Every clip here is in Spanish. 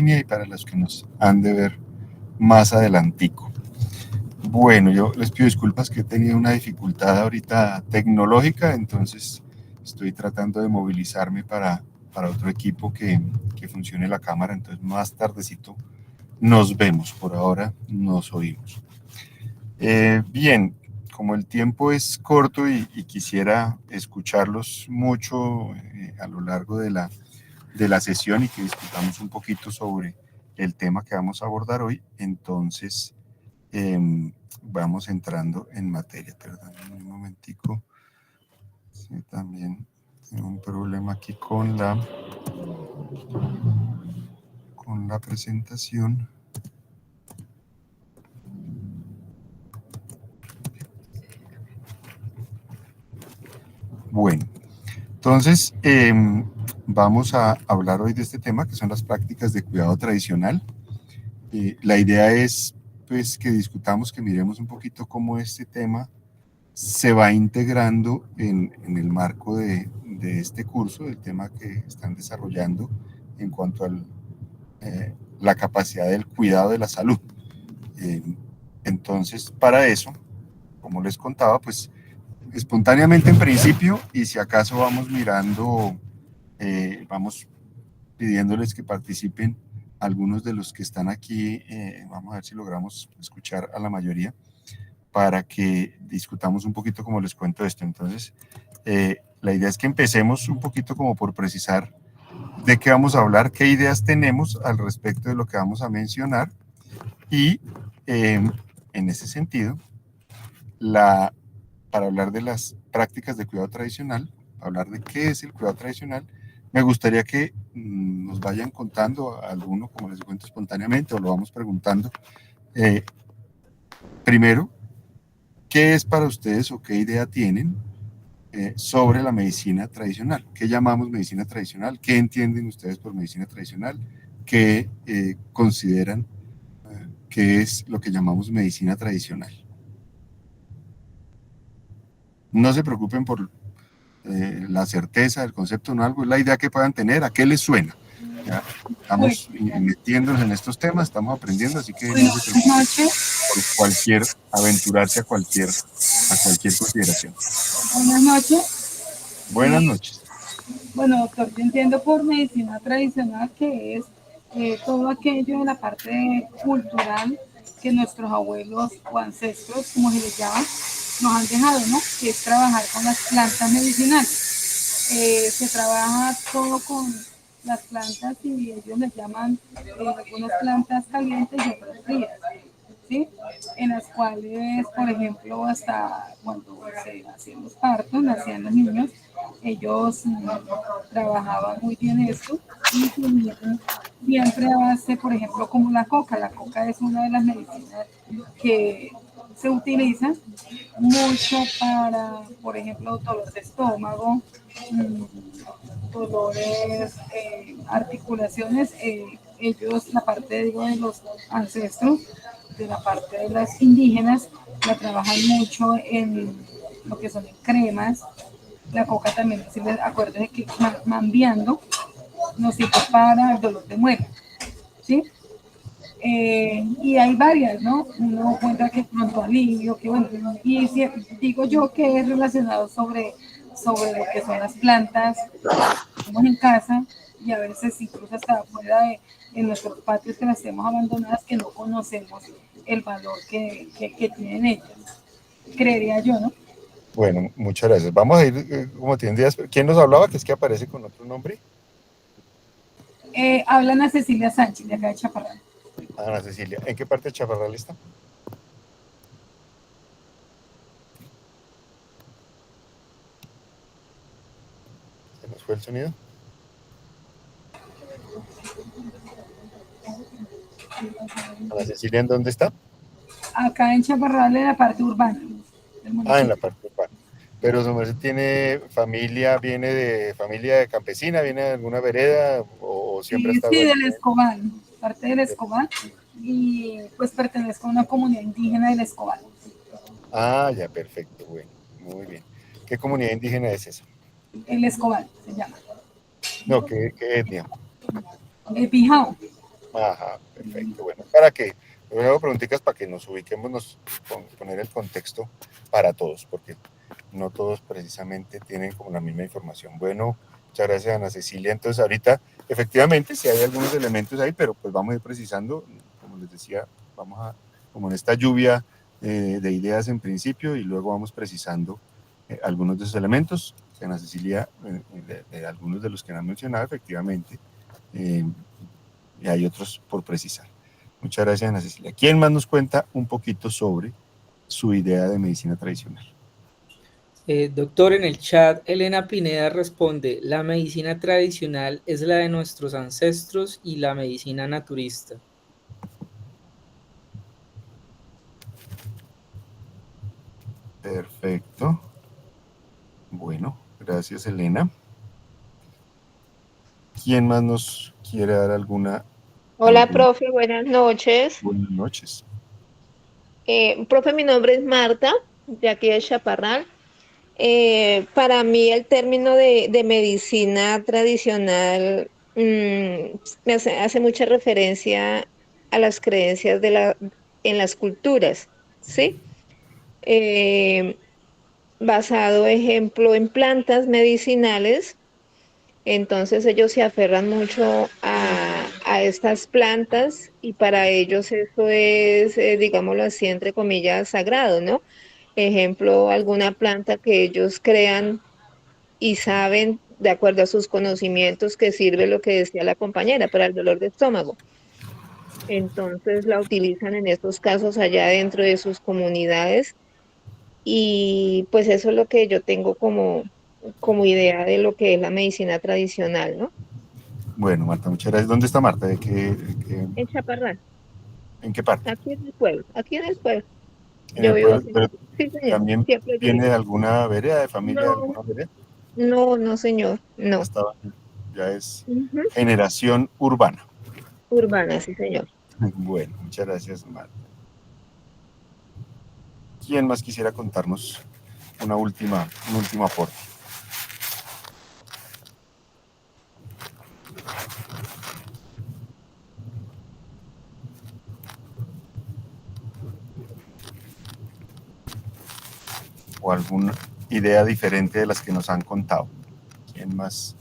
línea y para los que nos han de ver más adelantico. Bueno, yo les pido disculpas que he tenido una dificultad ahorita tecnológica, entonces estoy tratando de movilizarme para otro equipo que funcione la cámara, entonces más tardecito nos vemos, por ahora nos oímos. Bien, como el tiempo es corto y quisiera escucharlos mucho a lo largo de la sesión y que discutamos un poquito sobre el tema que vamos a abordar hoy, entonces vamos entrando en materia. Perdón, un momentico. Sí, también tengo un problema aquí con la presentación. Bueno, entonces vamos a hablar hoy de este tema que son las prácticas de cuidado tradicional. La idea es pues que discutamos, que miremos un poquito cómo este tema se va integrando en el marco de este curso, del tema que están desarrollando en cuanto a la capacidad del cuidado de la salud. Entonces, para eso, como les contaba, pues espontáneamente en principio, y si acaso vamos mirando, vamos pidiéndoles que participen algunos de los que están aquí, vamos a ver si logramos escuchar a la mayoría, para que discutamos un poquito como les cuento esto. Entonces, la idea es que empecemos un poquito como por precisar de qué vamos a hablar, qué ideas tenemos al respecto de lo que vamos a mencionar y en ese sentido, para hablar de las prácticas de cuidado tradicional, hablar de qué es el cuidado tradicional, me gustaría que nos vayan contando a alguno, como les cuento espontáneamente, o lo vamos preguntando. Primero, ¿qué es para ustedes o qué idea tienen sobre la medicina tradicional? ¿Qué llamamos medicina tradicional? ¿Qué entienden ustedes por medicina tradicional? ¿Qué consideran que es lo que llamamos medicina tradicional? No se preocupen por la certeza del concepto, no algo, es la idea que puedan tener, a qué les suena. ¿Ya? Estamos metiéndonos en estos temas, estamos aprendiendo, así que no se preocupen por aventurarse a cualquier consideración. Buenas noches. Buenas noches. Bueno, doctor, yo entiendo por medicina tradicional que es todo aquello de la parte cultural que nuestros abuelos o ancestros, como se les llama, nos han dejado, ¿no? Que es trabajar con las plantas medicinales. Se trabaja todo con las plantas y ellos les llaman algunas plantas calientes y otras frías. ¿Sí? En las cuales, por ejemplo, hasta cuando se hacían los partos, nacían los niños, ellos trabajaban muy bien esto y siempre a base, por ejemplo, como la coca. La coca es una de las medicinas que se utiliza mucho para, por ejemplo, dolor de estómago, dolores, articulaciones. Ellos, la parte digo, de los ancestros, de la parte de las indígenas, la trabajan mucho en lo que son en cremas. La coca también, si les acuerdan que mambiando nos sirve para el dolor de muela, ¿sí? Y hay varias, ¿no? Uno cuenta que pronto alivio, que bueno, y si, digo yo que es relacionado sobre lo que son las plantas que tenemos en casa y a veces incluso hasta afuera en nuestros patios que las tenemos abandonadas, que no conocemos el valor que tienen ellas. Creería yo, ¿no? Bueno, muchas gracias. Vamos a ir, como tienen días. ¿Quién nos hablaba? Que es que aparece con otro nombre. Hablan a Cecilia Sánchez, de acá de Chaparral. Ana Cecilia. ¿En qué parte de Chaparral está? ¿Se nos fue el sonido? Ana Cecilia, ¿en dónde está? Acá en Chaparral, en la parte urbana. En la parte urbana. Pero su merced tiene familia, viene de familia campesina, viene de alguna vereda o siempre ha estado Sí, allí. del Escobal, parte del Escobal, y pues pertenezco a una comunidad indígena del Escobal. Ya, perfecto, bueno, muy bien. ¿Qué comunidad indígena es esa? El Escobal se llama. No, ¿qué etnia? Pijao. Ajá, perfecto. Bueno, para que, luego preguntitas para que nos ubiquemos, poner el contexto para todos, porque no todos precisamente tienen como la misma información. Bueno, muchas gracias, Ana Cecilia. Entonces, ahorita, efectivamente, sí hay algunos elementos ahí, pero pues vamos a ir precisando, como les decía, vamos a, como en esta lluvia de ideas en principio, y luego vamos precisando algunos de esos elementos. Ana Cecilia, de algunos de los que han mencionado, efectivamente, y hay otros por precisar. Muchas gracias, Ana Cecilia. ¿Quién más nos cuenta un poquito sobre su idea de medicina tradicional? Doctor, en el chat, Elena Pineda responde, la medicina tradicional es la de nuestros ancestros y la medicina naturista. Perfecto. Bueno, gracias, Elena. ¿Quién más nos quiere dar alguna? Hola, profe, buenas noches. Buenas noches. Profe, mi nombre es Marta, de aquí de Chaparral. Para mí el término de medicina tradicional hace mucha referencia a las creencias en las culturas, ¿sí? Eh, Basado, ejemplo, en plantas medicinales. Entonces ellos se aferran mucho a estas plantas y para ellos eso es, digámoslo así, entre comillas, sagrado, ¿no? Ejemplo, alguna planta que ellos crean y saben, de acuerdo a sus conocimientos, que sirve lo que decía la compañera para el dolor de estómago. Entonces la utilizan en estos casos allá dentro de sus comunidades y pues eso es lo que yo tengo como idea de lo que es la medicina tradicional, ¿no? Bueno, Marta, muchas gracias. ¿Dónde está Marta? En Chaparral, ¿En qué parte? aquí en el pueblo, aquí en el pueblo. En Yo el vivo pueblo, aquí. pero Sí, señor, también siempre viene viví. de alguna vereda, de familia de No, alguna vereda. no, no, señor, Ya no. estaba, ya es Ujú. generación urbana. Urbana, sí, señor. Bueno, muchas gracias, Marta. ¿Quién más quisiera contarnos un último aporte? ¿O alguna idea diferente de las que nos han contado? ¿Quién más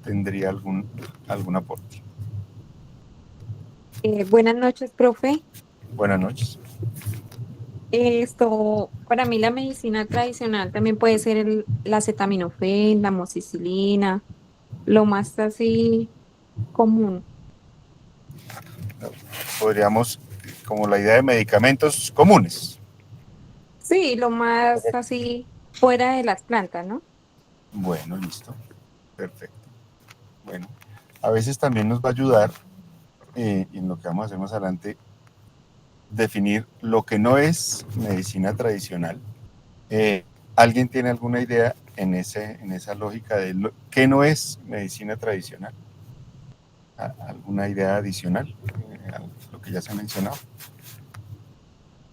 tendría algún aporte? Buenas noches, profe. Buenas noches. Para mí la medicina tradicional también puede ser la acetaminofén, la amoxicilina, lo más así común. Podríamos, como la idea de medicamentos comunes. Sí, lo más así fuera de las plantas, ¿no? Bueno, listo. Perfecto. Bueno, a veces también nos va a ayudar, en lo que vamos a hacer más adelante, definir lo que no es medicina tradicional. ¿Alguien tiene alguna idea en esa lógica de qué no es medicina tradicional? ¿Alguna idea adicional a lo que ya se ha mencionado?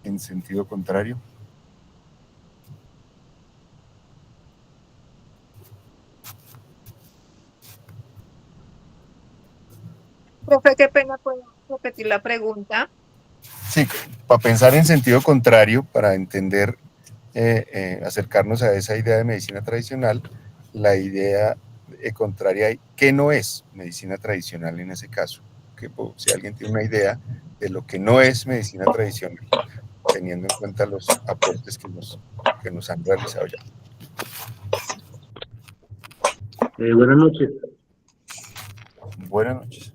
En sentido contrario. Profe, qué pena, ¿puedo repetir la pregunta? Sí, para pensar en sentido contrario, para entender, acercarnos a esa idea de medicina tradicional, la idea contraria hay qué no es medicina tradicional en ese caso. Que, si alguien tiene una idea de lo que no es medicina tradicional, teniendo en cuenta los aportes que nos han realizado ya. Buenas noches. Buenas noches.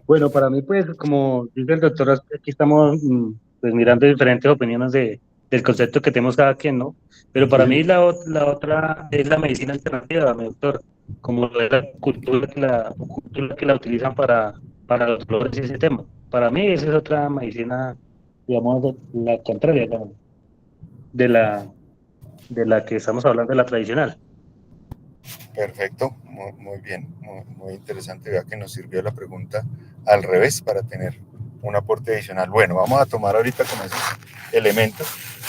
Bueno, para mí, pues, como dice el doctor, aquí estamos pues, mirando diferentes opiniones del concepto que tenemos cada quien, ¿no? Pero para mí la otra es la medicina alternativa, mi doctor, como lo de la cultura que la utilizan para los dolores y ese tema. Para mí esa es otra medicina, digamos, la contraria, ¿no? de la, de la que estamos hablando, de la tradicional. Perfecto, muy bien, muy interesante. Vea que nos sirvió la pregunta al revés para tener un aporte adicional. Bueno, vamos a tomar ahorita con esos elementos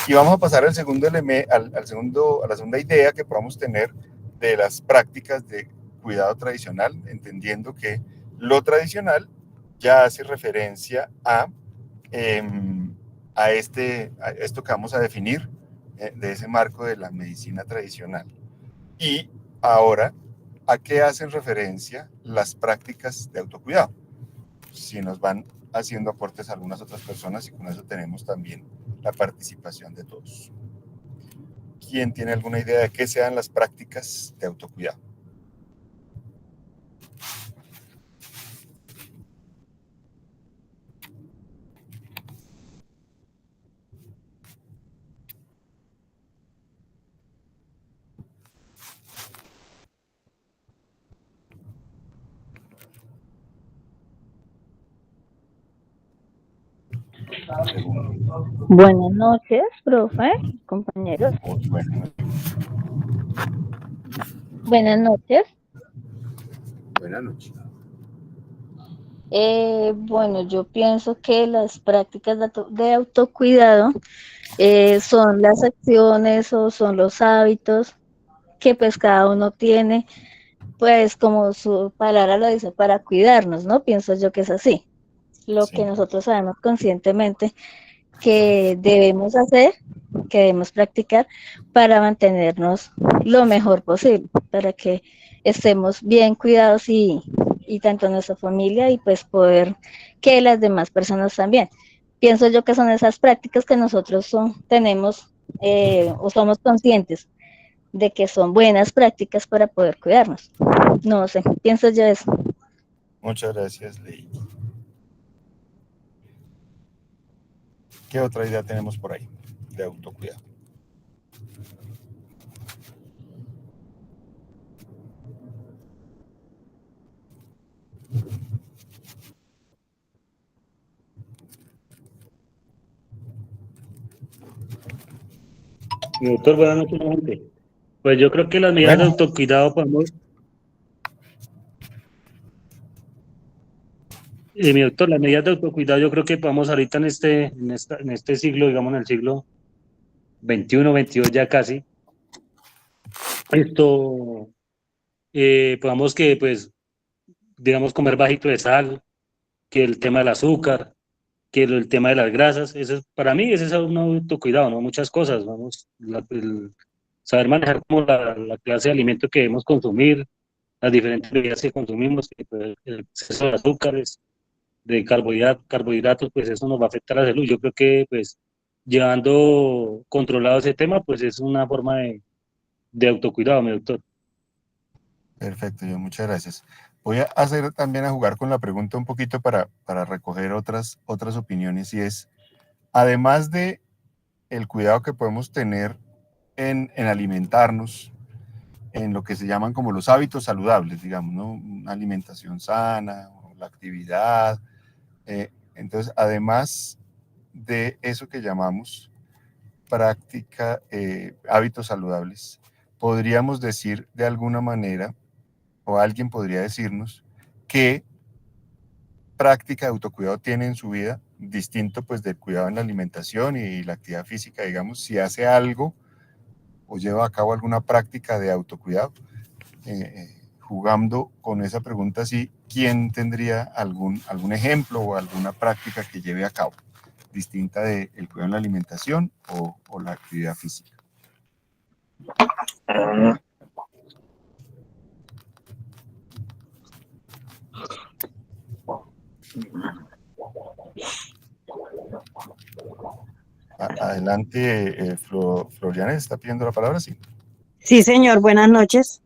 y vamos a pasar al segundo a la segunda idea que podamos tener de las prácticas de cuidado tradicional, entendiendo que Lo tradicional ya hace referencia a esto que vamos a definir de ese marco de la medicina tradicional. Y ahora, ¿a qué hacen referencia las prácticas de autocuidado? Si nos van haciendo aportes a algunas otras personas, y con eso tenemos también la participación de todos. ¿Quién tiene alguna idea de qué sean las prácticas de autocuidado? Buenas noches, profe, compañeros. Bueno, Buenas noches. buenas noches. Bueno, yo pienso que las prácticas de autocuidado son las acciones o son los hábitos que pues cada uno tiene, pues como su palabra lo dice, para cuidarnos, ¿no? Pienso yo que es así. Lo que Sí. nosotros sabemos conscientemente que debemos hacer, que debemos practicar para mantenernos lo mejor posible, para que estemos bien cuidados y tanto nuestra familia y pues poder que las demás personas también. Pienso yo que son esas prácticas que nosotros tenemos o somos conscientes de que son buenas prácticas para poder cuidarnos. No sé, pienso yo eso. Muchas gracias, Ley. ¿Qué otra idea tenemos por ahí de autocuidado? Doctor, buenas noches, nuevamente. Pues yo creo que las medidas de Bueno. autocuidado podemos, mi doctor, las medidas de autocuidado yo creo que podemos ahorita en este siglo, digamos en el siglo XXI, XXII ya casi, podamos que pues, digamos comer bajito de sal, que el tema del azúcar, que el tema de las grasas, para mí ese es un autocuidado, ¿no? Muchas cosas, vamos, saber manejar como la clase de alimento que debemos consumir, las diferentes bebidas que consumimos, que, pues, el exceso de azúcares, de carbohidratos, pues eso nos va a afectar a la salud. Yo creo que pues llevando controlado ese tema, pues es una forma de autocuidado, mi doctor. Perfecto, yo muchas gracias. Voy a hacer también a jugar con la pregunta un poquito para recoger otras opiniones, y es, además de el cuidado que podemos tener en alimentarnos, en lo que se llaman como los hábitos saludables, digamos, ¿no? Una alimentación sana, la actividad. Entonces, además de eso que llamamos práctica, hábitos saludables, podríamos decir de alguna manera, o alguien podría decirnos, qué práctica de autocuidado tiene en su vida, distinto pues del cuidado en la alimentación y la actividad física, digamos, si hace algo o lleva a cabo alguna práctica de autocuidado. Jugando con esa pregunta, sí, ¿quién tendría algún ejemplo o alguna práctica que lleve a cabo, distinta del cuidado en la alimentación o la actividad física? Adelante, Floriana, ¿está pidiendo la palabra? Sí. Sí, señor, buenas noches.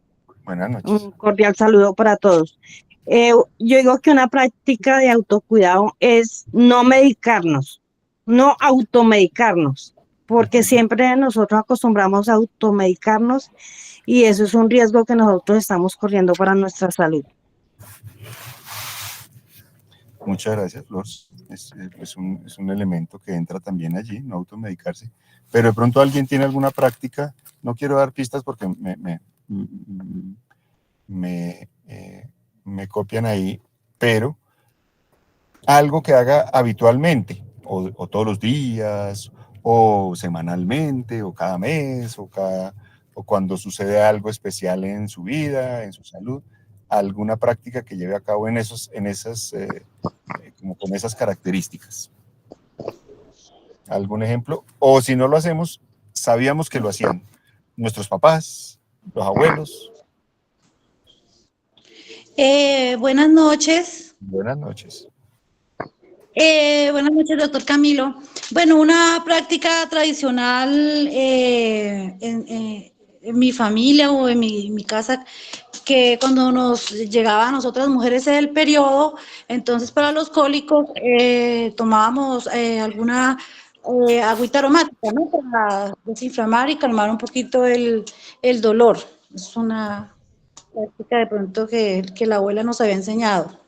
Buenas noches. Un cordial saludo para todos. Yo digo que una práctica de autocuidado es no medicarnos, no automedicarnos, porque siempre nosotros acostumbramos a automedicarnos y eso es un riesgo que nosotros estamos corriendo para nuestra salud. Muchas gracias, Flor. Es un elemento que entra también allí, no automedicarse. Pero de pronto alguien tiene alguna práctica, no quiero dar pistas porque me copian ahí, pero algo que haga habitualmente, o todos los días, o semanalmente, o cada mes, o cuando sucede algo especial en su vida, en su salud, alguna práctica que lleve a cabo en esas, como con esas características. ¿Algún ejemplo? O si no lo hacemos, sabíamos que lo hacían nuestros papás, los abuelos. Buenas noches. Buenas noches. Buenas noches, doctor Camilo. Bueno, una práctica tradicional en mi familia o en mi casa, que cuando nos llegaba a nosotras mujeres el periodo, entonces para los cólicos tomábamos alguna agüita aromática, ¿no? Para desinflamar y calmar un poquito el dolor. Es una práctica de pronto que la abuela nos había enseñado.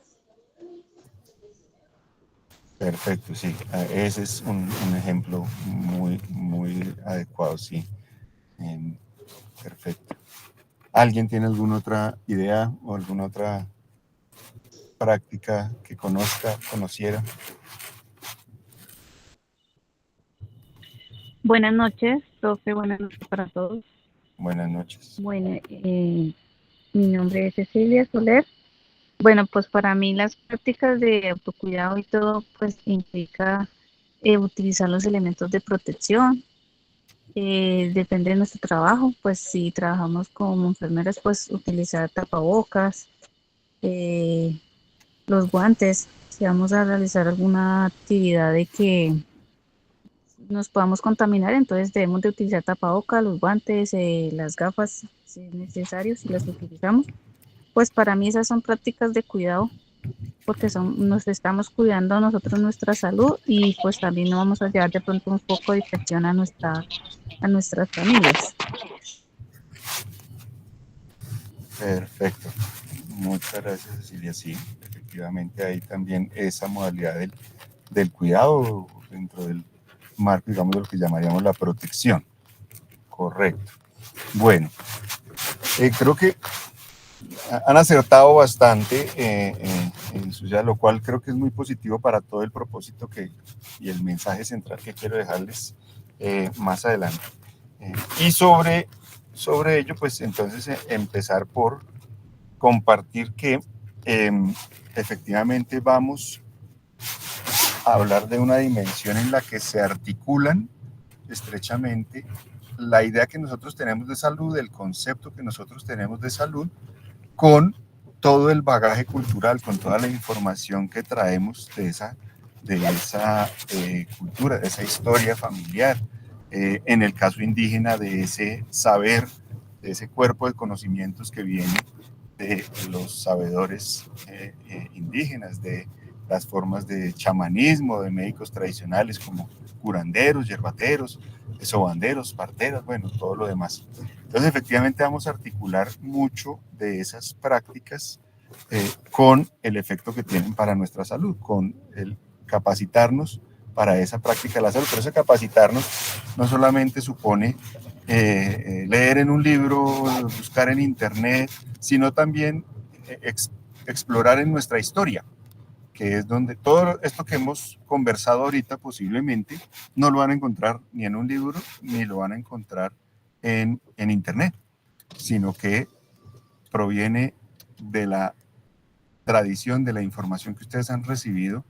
Perfecto, sí. Ese es un ejemplo muy adecuado, sí. Perfecto. ¿Alguien tiene alguna otra idea o alguna otra práctica que conociera? Buenas noches, profe, buenas noches para todos. Buenas noches. Bueno, mi nombre es Cecilia Soler. Bueno, pues para mí las prácticas de autocuidado y todo, pues implica utilizar los elementos de protección. Depende de nuestro trabajo, pues si trabajamos como enfermeras, pues utilizar tapabocas, eh, los guantes, si vamos a realizar alguna actividad de que nos podamos contaminar, entonces debemos de utilizar tapabocas, los guantes, las gafas, si es necesario, si las utilizamos. Pues para mí esas son prácticas de cuidado, porque nos estamos cuidando a nosotros nuestra salud y pues también no vamos a llevar de pronto un poco de infección a nuestras familias. Perfecto. Muchas gracias, Cecilia. Sí, efectivamente hay también esa modalidad del cuidado dentro del marco, digamos, de lo que llamaríamos la protección. Correcto. Bueno, creo que han acertado bastante en su ya, lo cual creo que es muy positivo para todo el propósito y el mensaje central que quiero dejarles más adelante. Y sobre ello, pues entonces empezar por compartir que efectivamente vamos a hablar de una dimensión en la que se articulan estrechamente la idea que nosotros tenemos de salud, el concepto que nosotros tenemos de salud, con todo el bagaje cultural, con toda la información que traemos de esa cultura, de esa historia familiar, en el caso indígena, de ese saber, de ese cuerpo de conocimientos que viene de los sabedores indígenas, de las formas de chamanismo, de médicos tradicionales como curanderos, yerbateros, sobanderos, parteras, bueno, todo lo demás. Entonces, efectivamente, vamos a articular mucho de esas prácticas con el efecto que tienen para nuestra salud, con el capacitarnos para esa práctica de la salud. Pero ese capacitarnos no solamente supone leer en un libro, buscar en internet, sino también explorar en nuestra historia, que es donde todo esto que hemos conversado ahorita posiblemente no lo van a encontrar ni en un libro, ni lo van a encontrar en internet, sino que proviene de la tradición, de la información que ustedes han recibido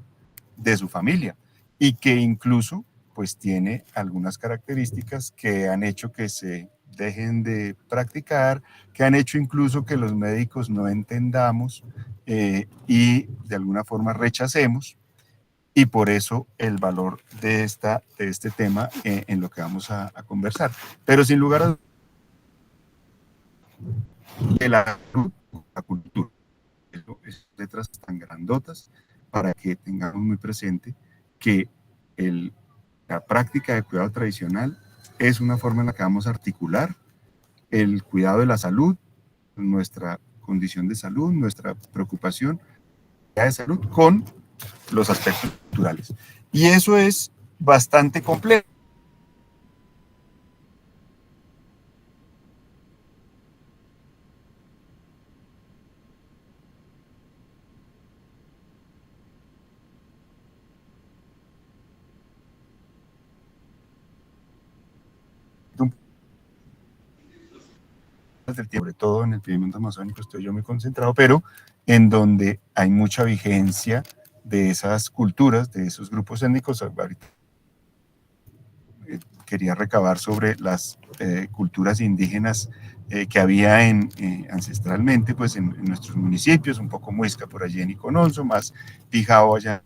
de su familia y que incluso pues tiene algunas características que han hecho que se dejen de practicar, que han hecho incluso que los médicos no entendamos y de alguna forma rechacemos, y por eso el valor de este tema en lo que vamos a conversar. Pero sin lugar a dudas, de la cultura, esas letras tan grandotas, para que tengamos muy presente que la práctica de cuidado tradicional es una forma en la que vamos a articular el cuidado de la salud, nuestra condición de salud, nuestra preocupación de salud con los aspectos culturales. Y eso es bastante complejo. del tiempo, sobre todo en el pavimento amazónico estoy yo muy concentrado, pero en donde hay mucha vigencia de esas culturas, de esos grupos étnicos. Ahorita quería recabar sobre las culturas indígenas que había ancestralmente pues en nuestros municipios, un poco Muisca por allí en Icononso, más Pijao allá,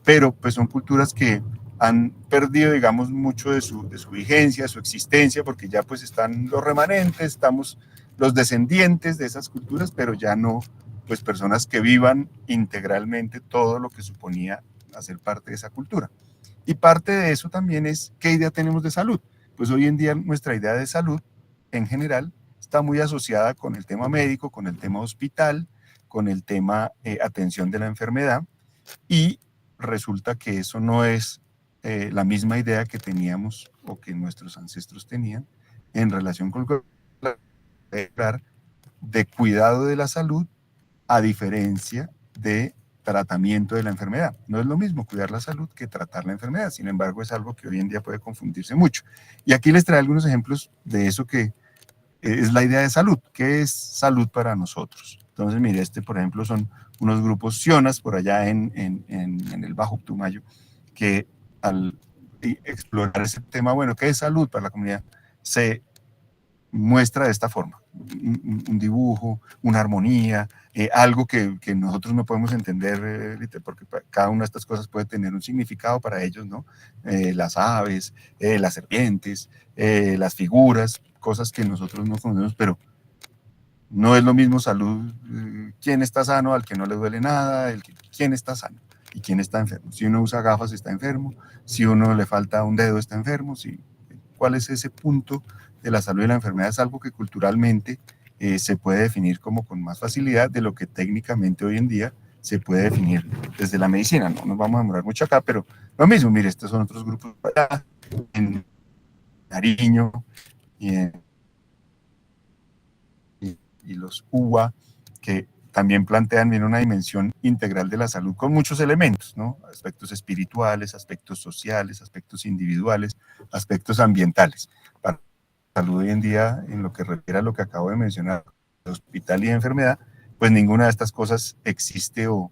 pero pues son culturas que han perdido, digamos, mucho de su vigencia, su existencia, porque ya pues están los remanentes, estamos los descendientes de esas culturas, pero ya no pues personas que vivan integralmente todo lo que suponía hacer parte de esa cultura. Y parte de eso también es qué idea tenemos de salud. Pues hoy en día nuestra idea de salud en general está muy asociada con el tema médico, con el tema hospital, con el tema atención de la enfermedad, y resulta que eso no es la misma idea que teníamos o que nuestros ancestros tenían en relación con de cuidado de la salud, a diferencia de tratamiento de la enfermedad. No es lo mismo cuidar la salud que tratar la enfermedad, sin embargo es algo que hoy en día puede confundirse mucho. Y aquí les traigo algunos ejemplos de eso que es la idea de salud. ¿Qué es salud para nosotros? Entonces, mire, por ejemplo, son unos grupos sionas por allá en el Bajo Putumayo, que al explorar ese tema, bueno, ¿qué es salud para la comunidad? Se muestra de esta forma, un dibujo, una armonía, algo que nosotros no podemos entender, porque cada una de estas cosas puede tener un significado para ellos, ¿no? Las aves, las serpientes, las figuras, cosas que nosotros no conocemos, pero no es lo mismo salud, quién está sano al que no le duele nada, quién está sano y quién está enfermo. Si uno usa gafas está enfermo, si uno le falta un dedo está enfermo, ¿cuál es ese punto de la salud y la enfermedad? Es algo que culturalmente se puede definir como con más facilidad de lo que técnicamente hoy en día se puede definir desde la medicina. No nos vamos a demorar mucho acá, pero lo mismo, mire, estos son otros grupos allá, en Nariño y los UBA, que también plantean bien una dimensión integral de la salud con muchos elementos, ¿no? Aspectos espirituales, aspectos sociales, aspectos individuales, aspectos ambientales. Para la salud hoy en día, en lo que refiere a lo que acabo de mencionar, hospital y enfermedad, pues ninguna de estas cosas existe o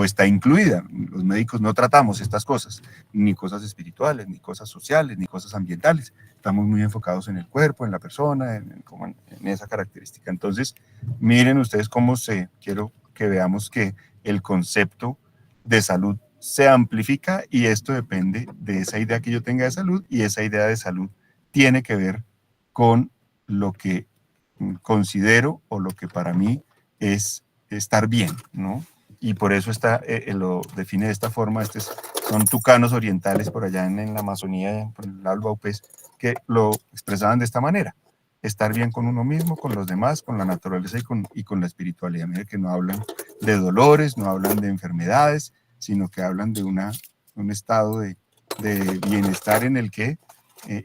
está incluida. Los médicos no tratamos estas cosas, ni cosas espirituales, ni cosas sociales, ni cosas ambientales. Estamos muy enfocados en el cuerpo, en la persona, en esa característica. Entonces, miren ustedes quiero que veamos que el concepto de salud se amplifica, y esto depende de esa idea que yo tenga de salud, y esa idea de salud tiene que ver con lo que considero o lo que para mí es estar bien, ¿no? Y por eso lo define de esta forma. Son tucanos orientales por allá en la Amazonía, por el lado del Baupés, que lo expresaban de esta manera: estar bien con uno mismo, con los demás, con la naturaleza y con la espiritualidad. Mira que no hablan de dolores, no hablan de enfermedades, sino que hablan de un estado de bienestar en el que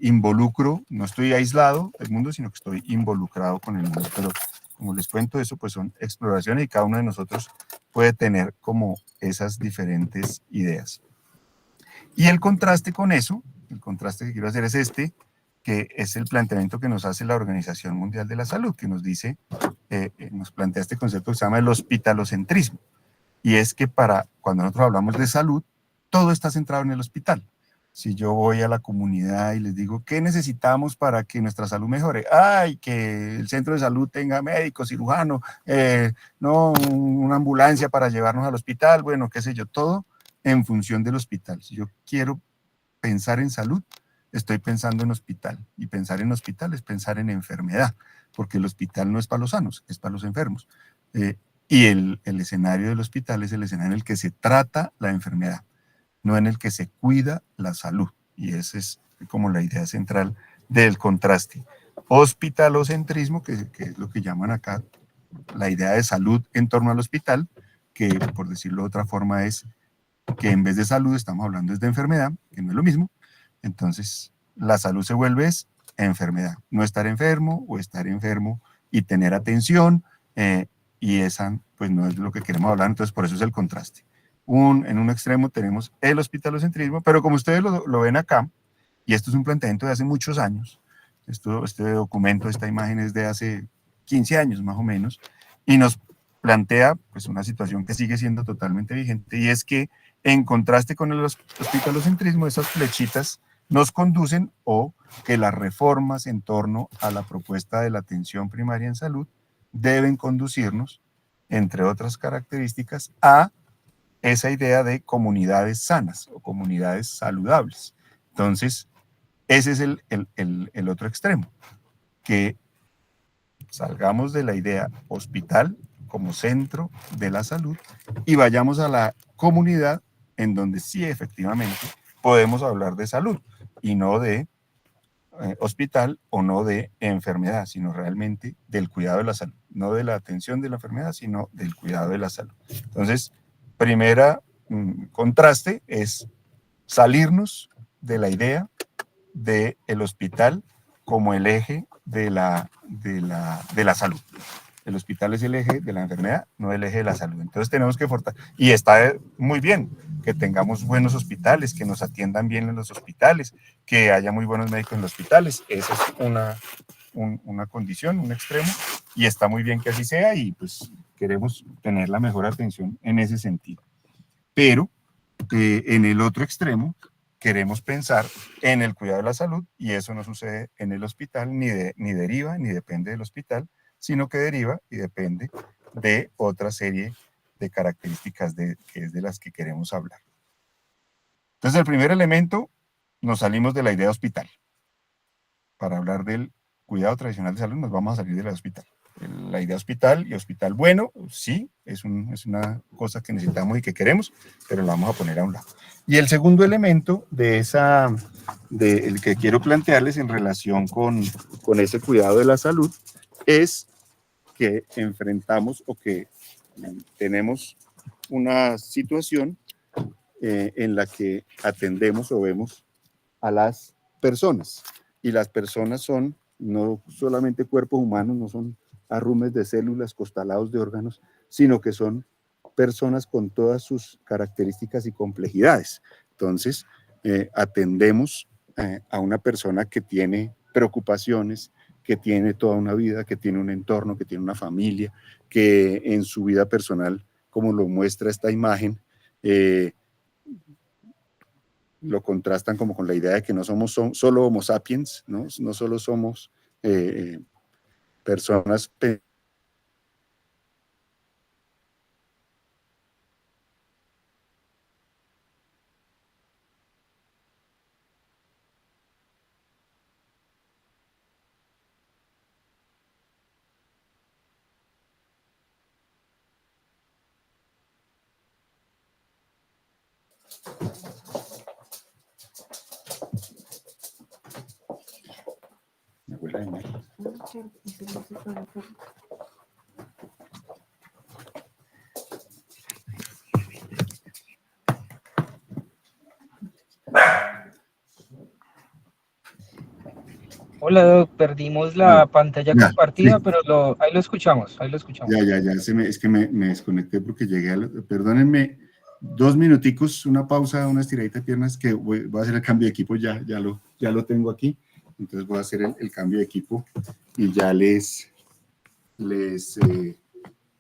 involucro, no estoy aislado del mundo, sino que estoy involucrado con el mundo. Pero como les cuento, eso pues son exploraciones, y cada uno de nosotros puede tener como esas diferentes ideas. Y el contraste con eso, el contraste que quiero hacer es que es el planteamiento que nos hace la Organización Mundial de la Salud, que nos dice, nos plantea este concepto que se llama el hospitalocentrismo. Y es que cuando nosotros hablamos de salud, todo está centrado en el hospital. Si yo voy a la comunidad y les digo, ¿qué necesitamos para que nuestra salud mejore? ¡Ay, que el centro de salud tenga médico, cirujano, no, una ambulancia para llevarnos al hospital! Bueno, qué sé yo, todo en función del hospital. Si yo quiero pensar en salud, estoy pensando en hospital, y pensar en hospital es pensar en enfermedad, porque el hospital no es para los sanos, es para los enfermos. Y el escenario del hospital es el escenario en el que se trata la enfermedad, no en el que se cuida la salud. Y esa es como la idea central del contraste. Hospitalocentrismo, que es lo que llaman acá la idea de salud en torno al hospital, que por decirlo de otra forma es que en vez de salud estamos hablando de enfermedad, que no es lo mismo. Entonces la salud se vuelve enfermedad, no estar enfermo o estar enfermo y tener atención, y esa pues no es lo que queremos hablar. Entonces por eso es el contraste. En un extremo tenemos el hospitalocentrismo, pero como ustedes lo ven acá, y esto es un planteamiento de hace muchos años, este documento, esta imagen es de hace 15 años más o menos, y nos plantea pues una situación que sigue siendo totalmente vigente, y es que en contraste con el hospitalocentrismo, esas flechitas nos conducen, o que las reformas en torno a la propuesta de la atención primaria en salud deben conducirnos, entre otras características, a esa idea de comunidades sanas o comunidades saludables. Entonces, ese es el otro extremo, que salgamos de la idea hospital como centro de la salud y vayamos a la comunidad, en donde sí efectivamente podemos hablar de salud y no de hospital o no de enfermedad, sino realmente del cuidado de la salud, no de la atención de la enfermedad, sino del cuidado de la salud. Entonces, primera contraste es salirnos de la idea del hospital como el eje de la salud. El hospital es el eje de la enfermedad, no el eje de la salud. Entonces tenemos que fortalecer, y está muy bien que tengamos buenos hospitales, que nos atiendan bien en los hospitales, que haya muy buenos médicos en los hospitales. Esa es una condición, un extremo, y está muy bien que así sea, y pues queremos tener la mejor atención en ese sentido. Pero en el otro extremo queremos pensar en el cuidado de la salud, y eso no sucede en el hospital, ni deriva, ni depende del hospital, sino que deriva y depende de otra serie de características que es de las que queremos hablar. Entonces, el primer elemento, nos salimos de la idea hospital. Para hablar del cuidado tradicional de salud, nos vamos a salir de la hospital. La idea hospital y hospital bueno, sí, es una cosa que necesitamos y que queremos, pero la vamos a poner a un lado. Y el segundo elemento el que quiero plantearles en relación con ese cuidado de la salud, es que enfrentamos o que tenemos una situación en la que atendemos o vemos a las personas, y las personas son no solamente cuerpos humanos, no son arrumes de células, costalados de órganos, sino que son personas con todas sus características y complejidades. Entonces, atendemos a una persona que tiene preocupaciones, que tiene toda una vida, que tiene un entorno, que tiene una familia, que en su vida personal, como lo muestra esta imagen, lo contrastan como con la idea de que no somos solo homo sapiens, no solo somos personas Hola, Doc, perdimos la pantalla compartida, sí. pero ahí lo escuchamos, Ya, es que me desconecté porque llegué perdónenme, 2 minuticos, una pausa, una estiradita de piernas, que voy a hacer el cambio de equipo, ya lo tengo aquí, entonces voy a hacer el cambio de equipo y ya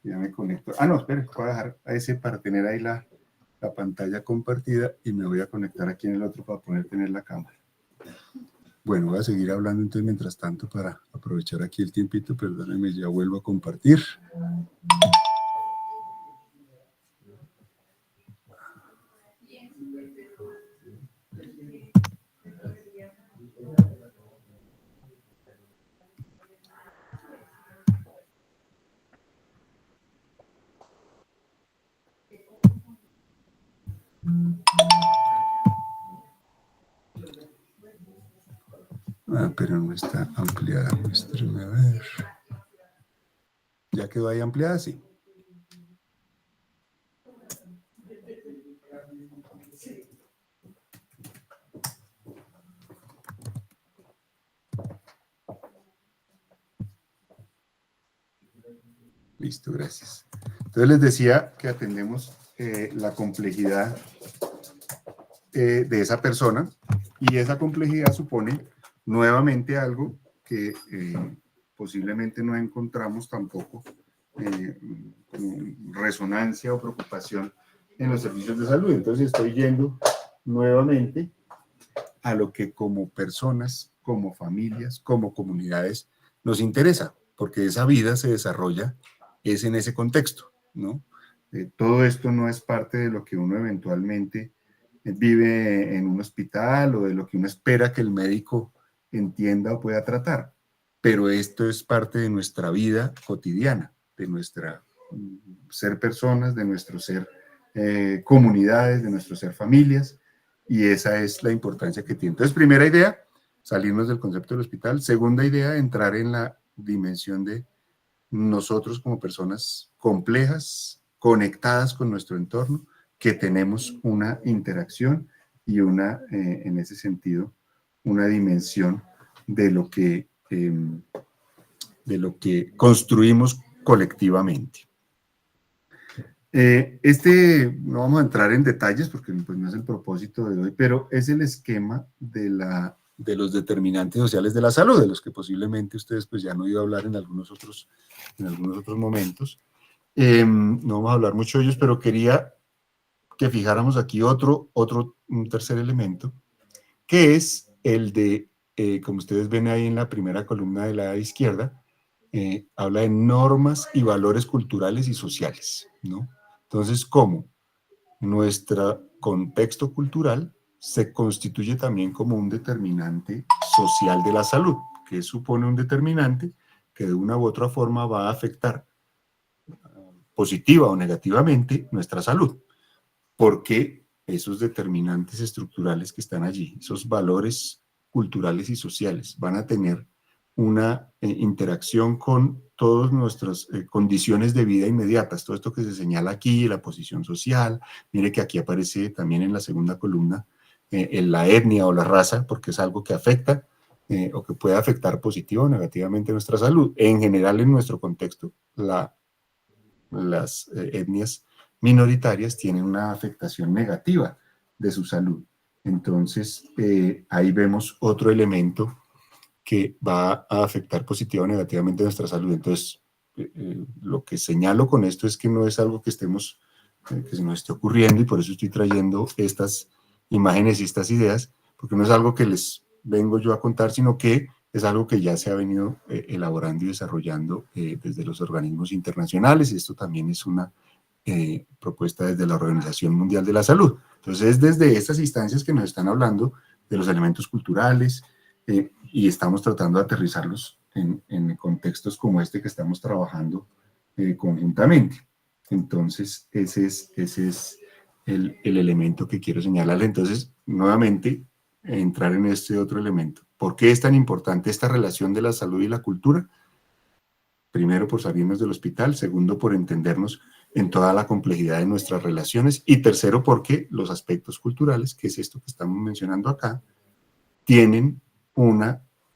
ya me conecto. No, espere, voy a dejar a ese para tener ahí la pantalla compartida, y me voy a conectar aquí en el otro para poder tener la cámara. Bueno, voy a seguir hablando entonces mientras tanto para aprovechar aquí el tiempito. Perdónenme, ya vuelvo a compartir. Pero no está ampliada. Muéstrame, a ver. ¿Ya quedó ahí ampliada? Sí. Listo, gracias. Entonces les decía que atendemos la complejidad de esa persona, y esa complejidad supone nuevamente algo que posiblemente no encontramos tampoco como resonancia o preocupación en los servicios de salud. Entonces estoy yendo nuevamente a lo que como personas, como familias, como comunidades nos interesa, porque esa vida se desarrolla es en ese contexto, ¿no? Todo esto no es parte de lo que uno eventualmente vive en un hospital o de lo que uno espera que el médico entienda o pueda tratar, pero esto es parte de nuestra vida cotidiana, de nuestra ser personas, de nuestro ser comunidades, de nuestro ser familias, y esa es la importancia que tiene. Entonces, primera idea, salirnos del concepto del hospital. Segunda idea, entrar en la dimensión de nosotros como personas complejas, conectadas con nuestro entorno, que tenemos una interacción y una, en ese sentido, una dimensión de lo que construimos colectivamente. No vamos a entrar en detalles porque pues, no es el propósito de hoy, pero es el esquema de los determinantes sociales de la salud, de los que posiblemente ustedes pues, ya han oído hablar en algunos otros momentos. No vamos a hablar mucho de ellos, pero quería que fijáramos aquí un tercer elemento, que es el de, como ustedes ven ahí en la primera columna de la izquierda, habla de normas y valores culturales y sociales, ¿no? Entonces, ¿cómo? Nuestro contexto cultural se constituye también como un determinante social de la salud, que supone un determinante que de una u otra forma va a afectar positiva o negativamente nuestra salud, porque esos determinantes estructurales que están allí, esos valores culturales y sociales, van a tener una interacción con todas nuestras condiciones de vida inmediatas, todo esto que se señala aquí, la posición social, mire que aquí aparece también en la segunda columna en la etnia o la raza, porque es algo que afecta o que puede afectar positiva o negativamente nuestra salud. En general, en nuestro contexto, las etnias minoritarias tienen una afectación negativa de su salud. Entonces, ahí vemos otro elemento que va a afectar positiva o negativamente nuestra salud. Entonces, lo que señalo con esto es que no es algo que se nos esté ocurriendo, y por eso estoy trayendo estas imágenes y estas ideas, porque no es algo que les vengo yo a contar, sino que es algo que ya se ha venido elaborando y desarrollando desde los organismos internacionales, y esto también es una propuesta desde la Organización Mundial de la Salud. Entonces, es desde estas instancias que nos están hablando de los elementos culturales, y estamos tratando de aterrizarlos en contextos como este que estamos trabajando conjuntamente. Entonces, ese es el elemento que quiero señalar. Entonces, nuevamente, entrar en este otro elemento. ¿Por qué es tan importante esta relación de la salud y la cultura? Primero, por salirnos del hospital. Segundo, por entendernos en toda la complejidad de nuestras relaciones. Y tercero, porque los aspectos culturales, que es esto que estamos mencionando acá,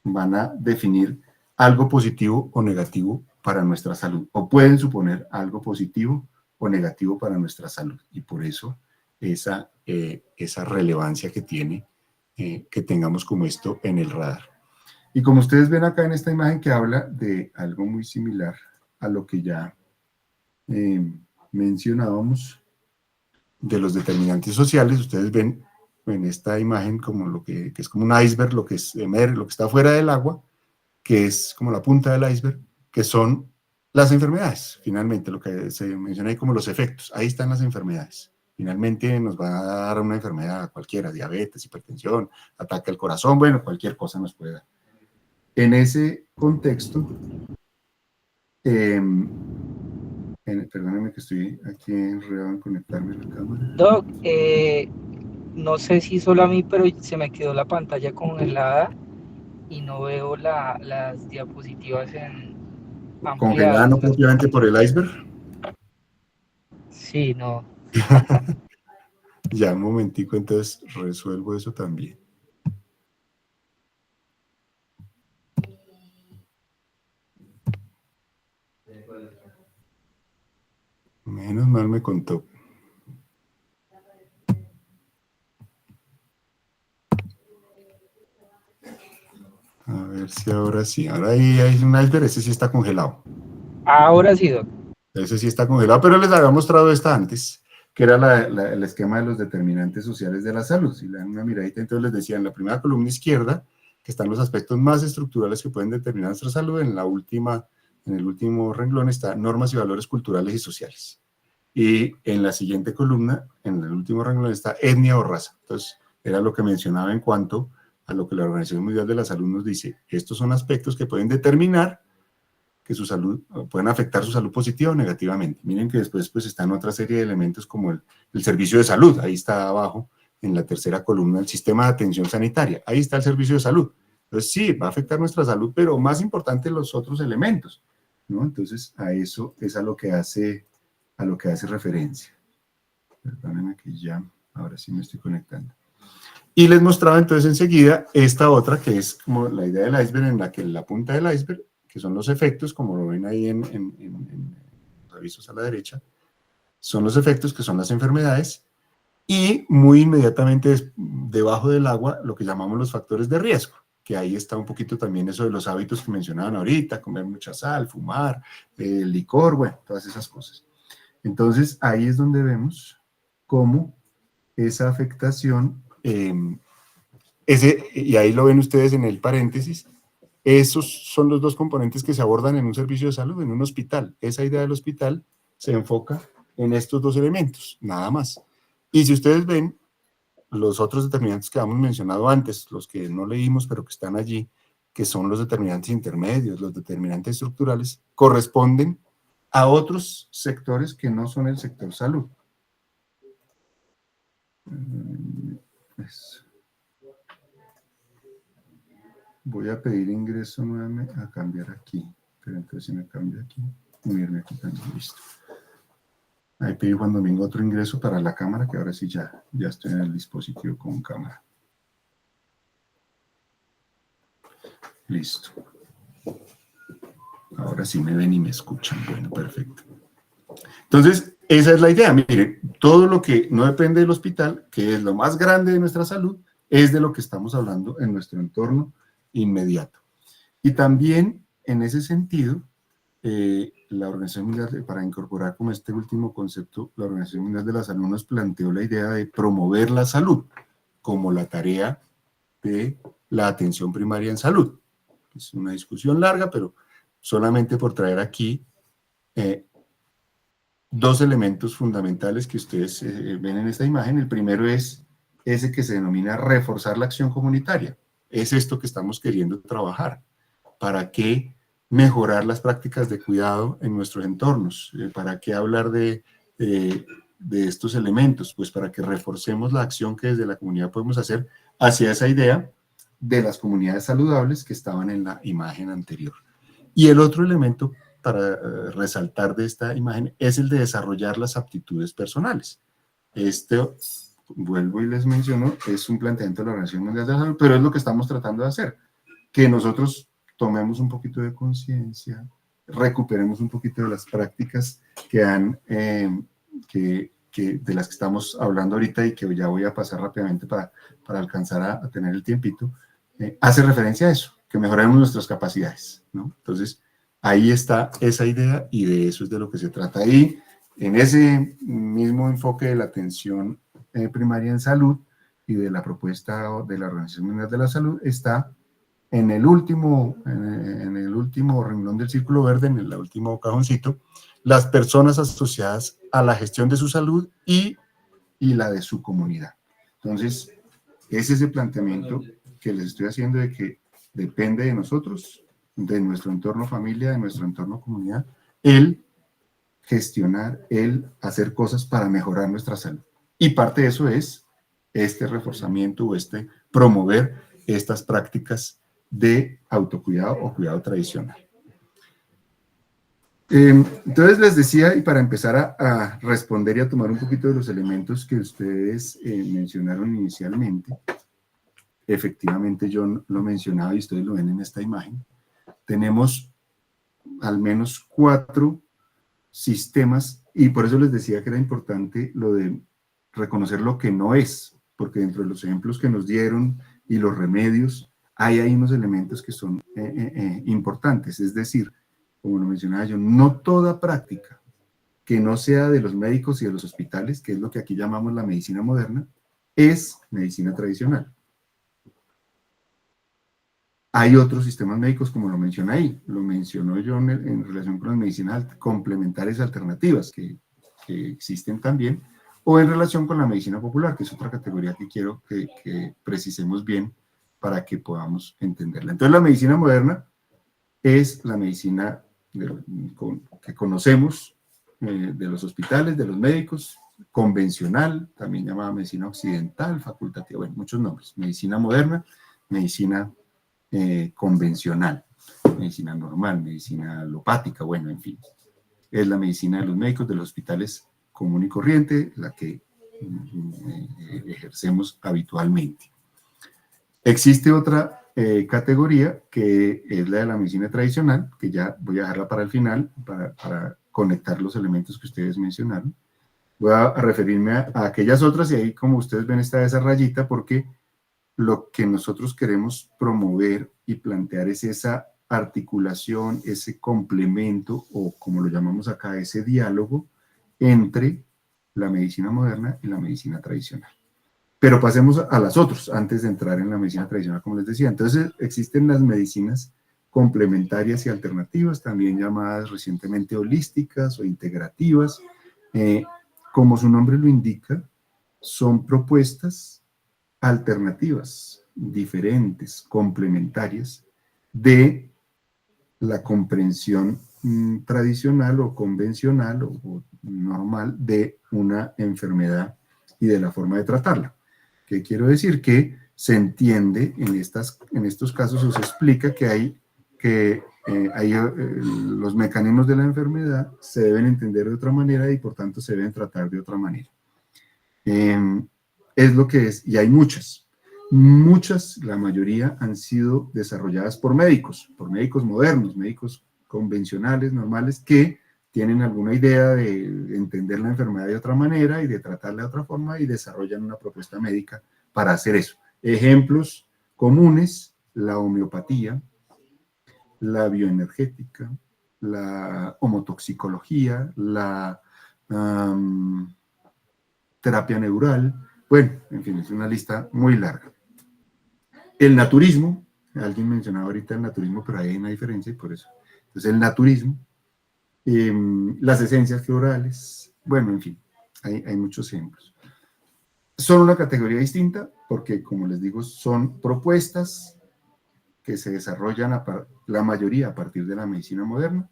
van a definir algo positivo o negativo para nuestra salud, o pueden suponer algo positivo o negativo para nuestra salud, y por eso esa relevancia que tiene que tengamos como esto en el radar. Y como ustedes ven acá en esta imagen, que habla de algo muy similar a lo que ya mencionábamos de los determinantes sociales, ustedes ven en esta imagen como lo que es como un iceberg, lo que está fuera del agua, que es como la punta del iceberg, que son las enfermedades. Finalmente, lo que se menciona ahí como los efectos, ahí están las enfermedades. Finalmente nos va a dar una enfermedad cualquiera, diabetes, hipertensión, ataque al corazón, bueno, cualquier cosa nos puede dar. En ese contexto, perdóname que estoy aquí enredado en conectarme a la cámara. Doc, no sé si solo a mí, pero se me quedó la pantalla congelada y no veo las diapositivas ampliadas. ¿Congelada no propiamente por el iceberg? Sí, no. Ya, un momentico, entonces resuelvo eso también. Menos mal me contó. A ver si ahora sí. Ahora ahí hay un iceberg, ese sí está congelado. Ahora sí, doctor. Ese sí está congelado, pero les había mostrado esta antes, que era el esquema de los determinantes sociales de la salud. Si le dan una miradita, entonces les decía en la primera columna izquierda que están los aspectos más estructurales que pueden determinar nuestra salud. En el último renglón está normas y valores culturales y sociales. Y en la siguiente columna, en el último renglón, está etnia o raza. Entonces, era lo que mencionaba en cuanto a lo que la Organización Mundial de la Salud nos dice. Estos son aspectos que pueden determinar que su salud, pueden afectar su salud positiva o negativamente. Miren que después pues están otra serie de elementos como el servicio de salud. Ahí está abajo, en la tercera columna, el sistema de atención sanitaria. Ahí está el servicio de salud. Entonces, sí, va a afectar nuestra salud, pero más importante los otros elementos, ¿no? Entonces, a eso es a lo que hace referencia. Perdónenme que ya, ahora sí me estoy conectando. Y les mostraba entonces enseguida esta otra, que es como la idea del iceberg, en la que la punta del iceberg, que son los efectos, como lo ven ahí en los avisos a la derecha, son los efectos que son las enfermedades, y muy inmediatamente debajo del agua, lo que llamamos los factores de riesgo, que ahí está un poquito también eso de los hábitos que mencionaban ahorita, comer mucha sal, fumar, licor, bueno, todas esas cosas. Entonces, ahí es donde vemos cómo esa afectación, y ahí lo ven ustedes en el paréntesis, esos son los dos componentes que se abordan en un servicio de salud, en un hospital. Esa idea del hospital se enfoca en estos dos elementos, nada más. Y si ustedes ven, los otros determinantes que habíamos mencionado antes, los que no leímos pero que están allí, que son los determinantes intermedios, los determinantes estructurales, corresponden a otros sectores que no son el sector salud. Voy a pedir ingreso nuevamente a cambiar aquí. Pero entonces si me cambio aquí, unirme aquí también, listo. Ahí pedí Juan Domingo otro ingreso para la cámara, que ahora sí ya estoy en el dispositivo con cámara. Listo. Ahora sí me ven y me escuchan. Bueno, perfecto. Entonces, esa es la idea. Miren, todo lo que no depende del hospital, que es lo más grande de nuestra salud, es de lo que estamos hablando en nuestro entorno inmediato. Y también, en ese sentido, la Organización Mundial, para incorporar como este último concepto, la Organización Mundial de la Salud nos planteó la idea de promover la salud como la tarea de la atención primaria en salud. Es una discusión larga, pero solamente por traer aquí dos elementos fundamentales que ustedes ven en esta imagen. El primero es ese que se denomina reforzar la acción comunitaria. Es esto que estamos queriendo trabajar. ¿Para qué mejorar las prácticas de cuidado en nuestros entornos? ¿Para qué hablar de estos elementos? Pues para que reforcemos la acción que desde la comunidad podemos hacer hacia esa idea de las comunidades saludables que estaban en la imagen anterior. Y el otro elemento para resaltar de esta imagen es el de desarrollar las aptitudes personales. Vuelvo y les menciono, es un planteamiento de la Organización Mundial de la Salud, pero es lo que estamos tratando de hacer, que nosotros tomemos un poquito de conciencia, recuperemos un poquito de las prácticas de las que estamos hablando ahorita y que ya voy a pasar rápidamente para alcanzar a tener el tiempito. Hace referencia a eso, que mejoremos nuestras capacidades, ¿no? Entonces, ahí está esa idea y de eso es de lo que se trata. Ahí, en ese mismo enfoque de la atención primaria en salud y de la propuesta de la Organización Mundial de la Salud, está en el último renglón del círculo verde, en el último cajoncito, las personas asociadas a la gestión de su salud y la de su comunidad. Entonces, ese es el planteamiento que les estoy haciendo de que depende de nosotros, de nuestro entorno familia, de nuestro entorno comunidad, el gestionar, el hacer cosas para mejorar nuestra salud. Y parte de eso es este reforzamiento o promover estas prácticas de autocuidado o cuidado tradicional. Entonces les decía, y para empezar a responder y a tomar un poquito de los elementos que ustedes mencionaron inicialmente, efectivamente yo lo mencionaba y ustedes lo ven en esta imagen, tenemos al menos 4 sistemas, y por eso les decía que era importante lo de reconocer lo que no es, porque dentro de los ejemplos que nos dieron y los remedios, hay unos elementos que son importantes, es decir, como lo mencionaba yo, no toda práctica que no sea de los médicos y de los hospitales, que es lo que aquí llamamos la medicina moderna, es medicina tradicional. Hay otros sistemas médicos, como lo menciona ahí, lo mencionó yo en relación con las medicinas complementarias alternativas, que existen también, o en relación con la medicina popular, que es otra categoría que quiero que precisemos bien para que podamos entenderla. Entonces, la medicina moderna es la medicina que conocemos de los hospitales, de los médicos, convencional, también llamada medicina occidental, facultativa, bueno, muchos nombres. Medicina moderna, medicina convencional, medicina normal, medicina alopática, bueno, en fin. Es la medicina de los médicos, de los hospitales común y corriente, la que ejercemos habitualmente. Existe otra categoría que es la de la medicina tradicional, que ya voy a dejarla para el final, para conectar los elementos que ustedes mencionaron. Voy a referirme a aquellas otras, y ahí, como ustedes ven, está esa rayita, porque lo que nosotros queremos promover y plantear es esa articulación, ese complemento, o como lo llamamos acá, ese diálogo entre la medicina moderna y la medicina tradicional. Pero pasemos a las otras, antes de entrar en la medicina tradicional, como les decía. Entonces, existen las medicinas complementarias y alternativas, también llamadas recientemente holísticas o integrativas. Como su nombre lo indica, son propuestas alternativas, diferentes, complementarias, de la comprensión tradicional o convencional o normal de una enfermedad y de la forma de tratarla. ¿Qué quiero decir? Que se entiende en estos casos, o se explica que los mecanismos de la enfermedad se deben entender de otra manera y por tanto se deben tratar de otra manera. Es lo que es, y hay muchas, la mayoría han sido desarrolladas por médicos modernos, médicos convencionales, normales, que tienen alguna idea de entender la enfermedad de otra manera y de tratarla de otra forma y desarrollan una propuesta médica para hacer eso. Ejemplos comunes: la homeopatía, la bioenergética, la homotoxicología, la terapia neural. Bueno, en fin, es una lista muy larga. El naturismo, alguien mencionaba ahorita el naturismo, pero hay una diferencia y por eso. Entonces, el naturismo, las esencias florales, bueno, en fin, hay muchos ejemplos. Son una categoría distinta porque, como les digo, son propuestas que se desarrollan la mayoría a partir de la medicina moderna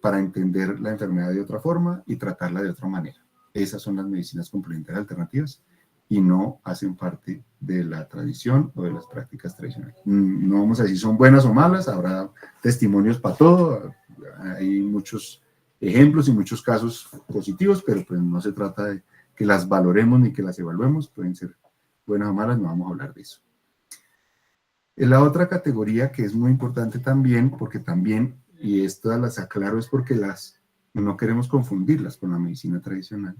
para entender la enfermedad de otra forma y tratarla de otra manera. Esas son las medicinas complementarias alternativas y no hacen parte de la tradición o de las prácticas tradicionales. No vamos a decir son buenas o malas, habrá testimonios para todo, hay muchos ejemplos y muchos casos positivos, pero pues no se trata de que las valoremos ni que las evaluemos, pueden ser buenas o malas, no vamos a hablar de eso. La otra categoría que es muy importante también, porque también, y esto las aclaro, es porque no queremos confundirlas con la medicina tradicional,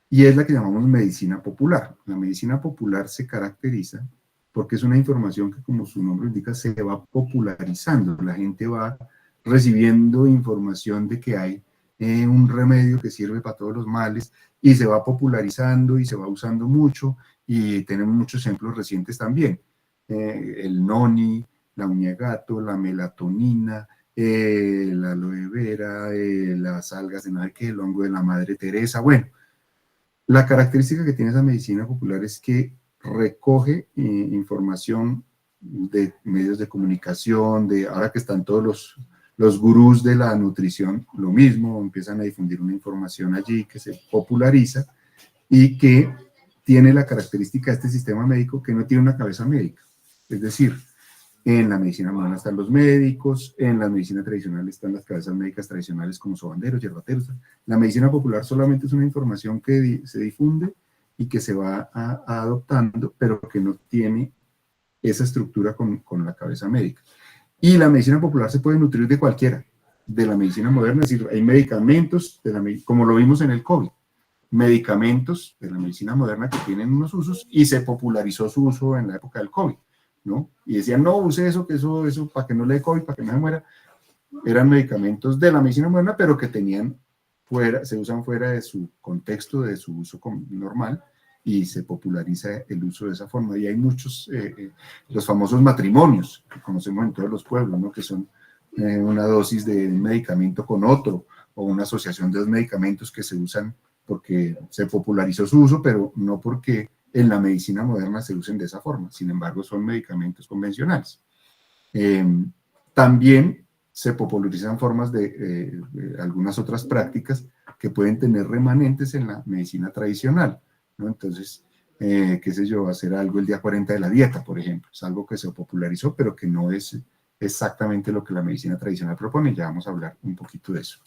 y es la que llamamos medicina popular. La medicina popular se caracteriza porque es una información que, como su nombre indica, se va popularizando. La gente va recibiendo información de que hay un remedio que sirve para todos los males y se va popularizando y se va usando mucho, y tenemos muchos ejemplos recientes también. El noni, la uña de gato, la melatonina, la aloe vera, las algas de no sé qué, el hongo de la Madre Teresa. Bueno, la característica que tiene esa medicina popular es que recoge información de medios de comunicación, ahora que están todos los gurús de la nutrición, lo mismo, empiezan a difundir una información allí que se populariza y que tiene la característica de este sistema médico que no tiene una cabeza médica. Es decir, en la medicina moderna están los médicos, en la medicina tradicional están las cabezas médicas tradicionales como sobanderos, yerbateros. La medicina popular solamente es una información que se difunde y que se va adoptando, pero que no tiene esa estructura con la cabeza médica. Y la medicina popular se puede nutrir de cualquiera, de la medicina moderna, es decir, hay medicamentos, como lo vimos en el COVID, medicamentos de la medicina moderna que tienen unos usos y se popularizó su uso en la época del COVID. ¿no? Y decían, no, use eso, que eso, para que no le dé COVID, para que no se muera. Eran medicamentos de la medicina moderna, pero que tenían se usan fuera de su contexto, de su uso normal, y se populariza el uso de esa forma. Y hay muchos, los famosos matrimonios, que conocemos en todos los pueblos, ¿no? Que son una dosis de un medicamento con otro, o una asociación de dos medicamentos que se usan porque se popularizó su uso, pero no porque en la medicina moderna se usen de esa forma. Sin embargo, son medicamentos convencionales. También se popularizan formas de algunas otras prácticas que pueden tener remanentes en la medicina tradicional, ¿no? Entonces, qué sé yo, hacer algo el día 40 de la dieta, por ejemplo, es algo que se popularizó, pero que no es exactamente lo que la medicina tradicional propone. Ya vamos a hablar un poquito de eso.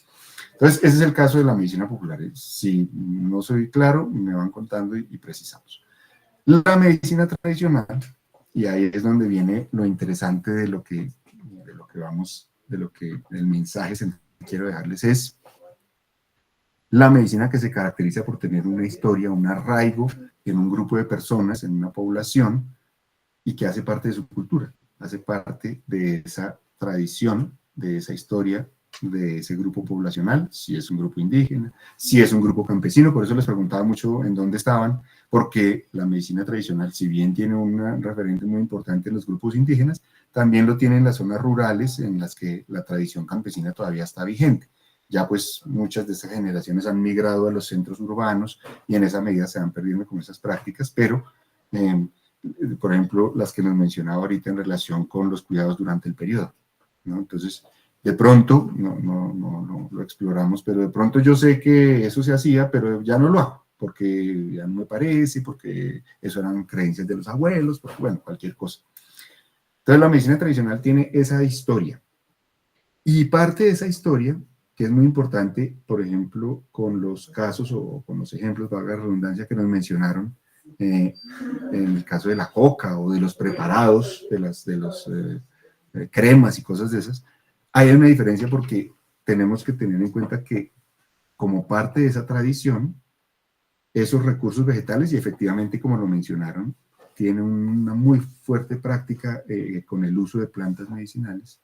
Entonces, ese es el caso de la medicina popular. Si no soy claro, me van contando y precisamos. La medicina tradicional, y ahí es donde viene lo interesante de lo que vamos, el mensaje que quiero dejarles, es la medicina que se caracteriza por tener una historia, un arraigo en un grupo de personas, en una población, y que hace parte de su cultura, hace parte de esa tradición, de esa historia, de ese grupo poblacional, si es un grupo indígena, si es un grupo campesino. Por eso les preguntaba mucho en dónde estaban, porque la medicina tradicional, si bien tiene un referente muy importante en los grupos indígenas, también lo tiene en las zonas rurales en las que la tradición campesina todavía está vigente. Ya pues muchas de esas generaciones han migrado a los centros urbanos y en esa medida se van perdiendo con esas prácticas, pero por ejemplo, las que nos mencionaba ahorita en relación con los cuidados durante el periodo, ¿no? Entonces, de pronto, no lo exploramos, pero de pronto yo sé que eso se hacía, pero ya no lo hago, porque ya no me parece, porque eso eran creencias de los abuelos, porque, bueno, cualquier cosa. Entonces, la medicina tradicional tiene esa historia. Y parte de esa historia, que es muy importante, por ejemplo, con los casos o con los ejemplos, valga la redundancia, que nos mencionaron, en el caso de la coca o de los preparados, de los cremas y cosas de esas, hay una diferencia porque tenemos que tener en cuenta que como parte de esa tradición, esos recursos vegetales, y efectivamente como lo mencionaron, tienen una muy fuerte práctica con el uso de plantas medicinales.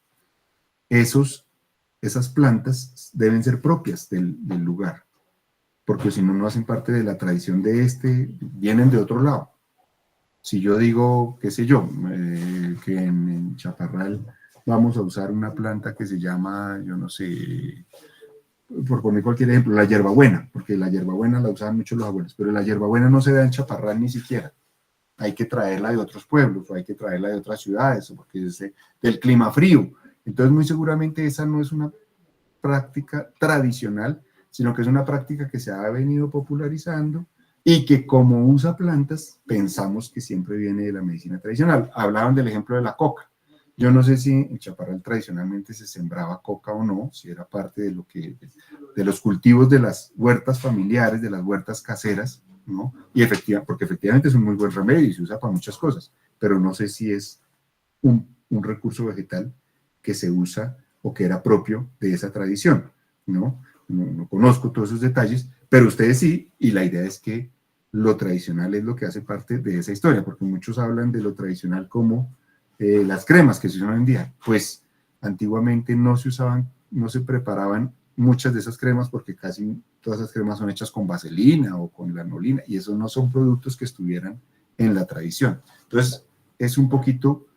Esas plantas deben ser propias del lugar, porque si no, no hacen parte de la tradición de vienen de otro lado. Si yo digo, qué sé yo, que en Chaparral vamos a usar una planta que se llama, yo no sé, por poner cualquier ejemplo, la hierbabuena, porque la hierbabuena la usaban mucho los abuelos, pero la hierbabuena no se da en Chaparral ni siquiera. Hay que traerla de otros pueblos, o hay que traerla de otras ciudades, porque es del clima frío. Entonces, muy seguramente esa no es una práctica tradicional, sino que es una práctica que se ha venido popularizando y que como usa plantas, pensamos que siempre viene de la medicina tradicional. Hablaban del ejemplo de la coca. Yo no sé si en Chaparral tradicionalmente se sembraba coca o no, si era parte de los cultivos de las huertas familiares, de las huertas caseras, ¿no? Porque efectivamente es un muy buen remedio y se usa para muchas cosas, pero no sé si es un recurso vegetal que se usa o que era propio de esa tradición, ¿no? No conozco todos esos detalles, pero ustedes sí, y la idea es que lo tradicional es lo que hace parte de esa historia, porque muchos hablan de lo tradicional como las cremas que se usan hoy en día. Pues antiguamente no se preparaban muchas de esas cremas porque casi todas esas cremas son hechas con vaselina o con lanolina, y esos no son productos que estuvieran en la tradición. Entonces, es un poquito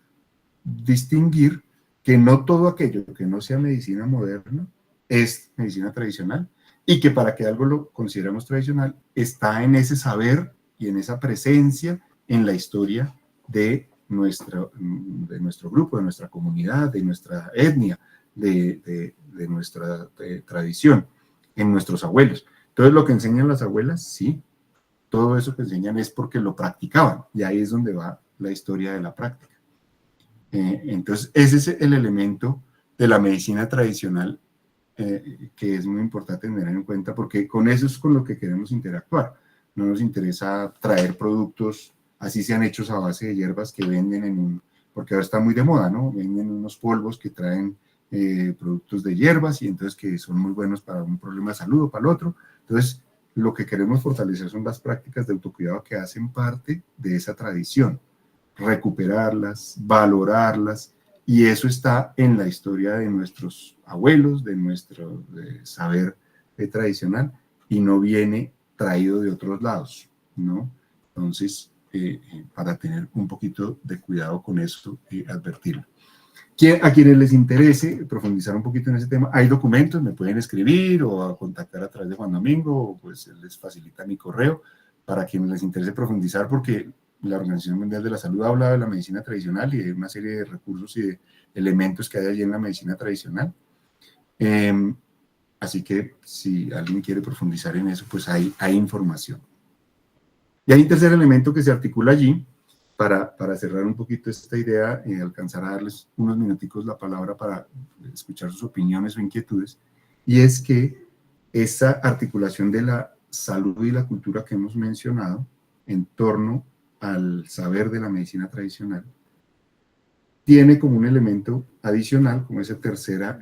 distinguir que no todo aquello que no sea medicina moderna es medicina tradicional, y que para que algo lo consideremos tradicional está en ese saber y en esa presencia en la historia de nuestro grupo, de nuestra comunidad, de nuestra etnia, de nuestra tradición, en nuestros abuelos. Entonces, lo que enseñan las abuelas, sí, todo eso que enseñan es porque lo practicaban, y ahí es donde va la historia de la práctica. Entonces, ese es el elemento de la medicina tradicional que es muy importante tener en cuenta, porque con eso es con lo que queremos interactuar. No nos interesa traer productos, así sean hechos a base de hierbas que venden porque ahora está muy de moda, ¿no? Venden unos polvos que traen productos de hierbas, y entonces que son muy buenos para un problema de salud o para el otro. Entonces, lo que queremos fortalecer son las prácticas de autocuidado que hacen parte de esa tradición, recuperarlas, valorarlas, y eso está en la historia de nuestros abuelos, de nuestro saber tradicional, y no viene traído de otros lados, ¿no? Entonces, para tener un poquito de cuidado con eso y advertirlo. A quienes les interese profundizar un poquito en ese tema, hay documentos, me pueden escribir o contactar a través de Juan Domingo, o pues él les facilita mi correo, para quienes les interese profundizar, porque la Organización Mundial de la Salud habla de la medicina tradicional y de una serie de recursos y de elementos que hay allí en la medicina tradicional. Así que si alguien quiere profundizar en eso, pues hay información. Y hay un tercer elemento que se articula allí, para cerrar un poquito esta idea y alcanzar a darles unos minuticos la palabra para escuchar sus opiniones o inquietudes, y es que esa articulación de la salud y la cultura que hemos mencionado en torno al saber de la medicina tradicional tiene como un elemento adicional, como esa tercera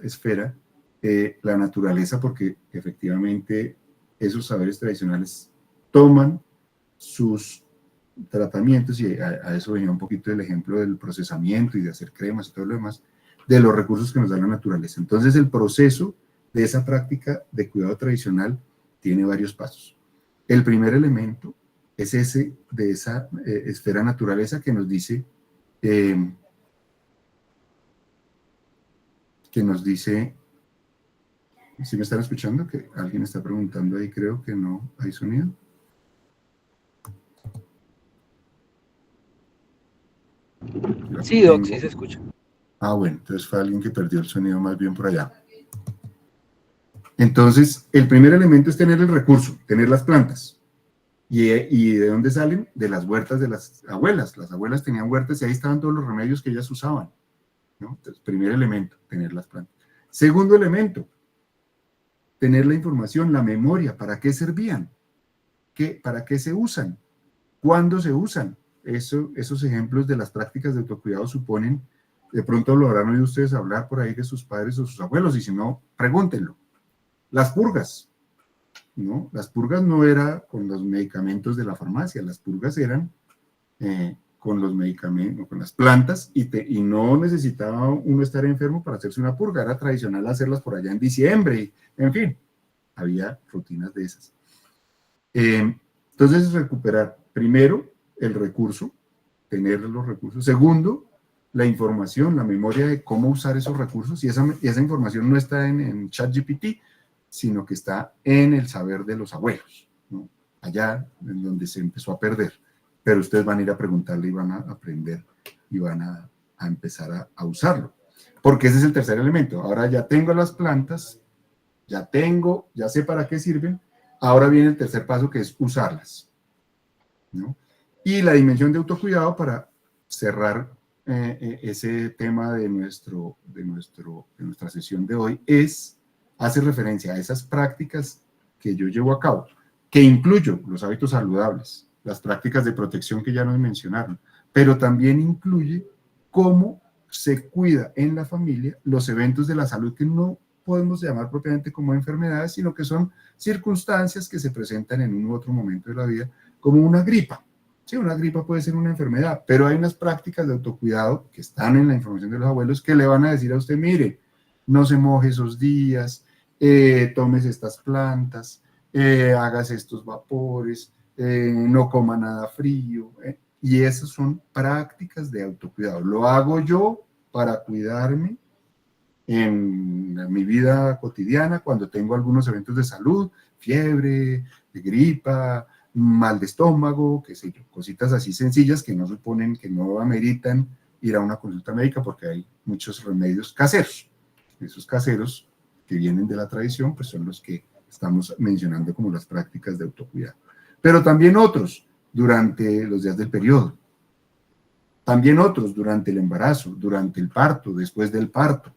esfera, la naturaleza, porque efectivamente esos saberes tradicionales toman sus tratamientos, y a eso venía un poquito el ejemplo del procesamiento y de hacer cremas y todo lo demás, de los recursos que nos da la naturaleza. Entonces el proceso de esa práctica de cuidado tradicional tiene varios pasos. El primer elemento es ese de esa esfera naturaleza que nos dice, ¿sí me están escuchando? Que alguien está preguntando ahí, creo que no hay sonido. Sí, Doc, sí se escucha. Ah, bueno, entonces fue alguien que perdió el sonido más bien por allá. Entonces, el primer elemento es tener el recurso, tener las plantas. ¿Y de dónde salen? De las huertas de las abuelas. Las abuelas tenían huertas y ahí estaban todos los remedios que ellas usaban, ¿no? Entonces, primer elemento, tener las plantas. Segundo elemento, tener la información, la memoria, ¿para qué servían? ¿Para qué se usan? ¿Cuándo se usan? Esos ejemplos de las prácticas de autocuidado suponen, de pronto lo habrán oído ustedes hablar por ahí de sus padres o sus abuelos, y si no, pregúntenlo. Las purgas, ¿no? Las purgas no eran con los medicamentos de la farmacia, las purgas eran con los medicamentos, con las plantas, y no necesitaba uno estar enfermo para hacerse una purga, era tradicional hacerlas por allá en diciembre, y, en fin, había rutinas de esas. Entonces, recuperar, primero, el recurso, tener los recursos. Segundo, la información, la memoria de cómo usar esos recursos, y esa información no está en ChatGPT, sino que está en el saber de los abuelos, ¿no? Allá en donde se empezó a perder, pero ustedes van a ir a preguntarle y van a aprender y van a empezar a usarlo, porque ese es el tercer elemento. Ahora ya tengo las plantas, ya sé para qué sirven, ahora viene el tercer paso, que es usarlas, ¿no? Y la dimensión de autocuidado, para cerrar ese tema de nuestra sesión de hoy, hace referencia a esas prácticas que yo llevo a cabo, que incluyo los hábitos saludables, las prácticas de protección que ya nos mencionaron, pero también incluye cómo se cuida en la familia los eventos de la salud que no podemos llamar propiamente como enfermedades, sino que son circunstancias que se presentan en un u otro momento de la vida, como una gripa. Sí, una gripa puede ser una enfermedad, pero hay unas prácticas de autocuidado que están en la información de los abuelos que le van a decir a usted, mire, no se moje esos días, tómese estas plantas, hágase estos vapores, no coma nada frío, y esas son prácticas de autocuidado. Lo hago yo para cuidarme en mi vida cotidiana cuando tengo algunos eventos de salud, fiebre, de gripa, mal de estómago, qué sé yo, cositas así sencillas que no suponen, que no ameritan ir a una consulta médica, porque hay muchos remedios caseros. Esos caseros que vienen de la tradición, pues son los que estamos mencionando como las prácticas de autocuidado. Pero también otros durante los días del periodo, también otros durante el embarazo, durante el parto, después del parto,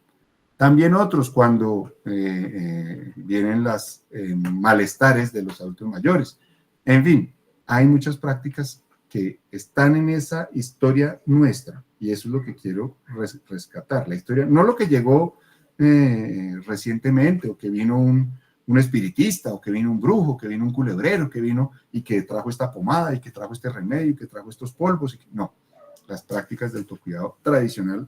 también otros cuando vienen los malestares de los adultos mayores. En fin, hay muchas prácticas que están en esa historia nuestra, y eso es lo que quiero rescatar, la historia, no lo que llegó recientemente, o que vino un un espiritista, o que vino un brujo, que vino un culebrero, que vino y que trajo esta pomada, y que trajo este remedio, y que trajo estos polvos. No, las prácticas de autocuidado tradicional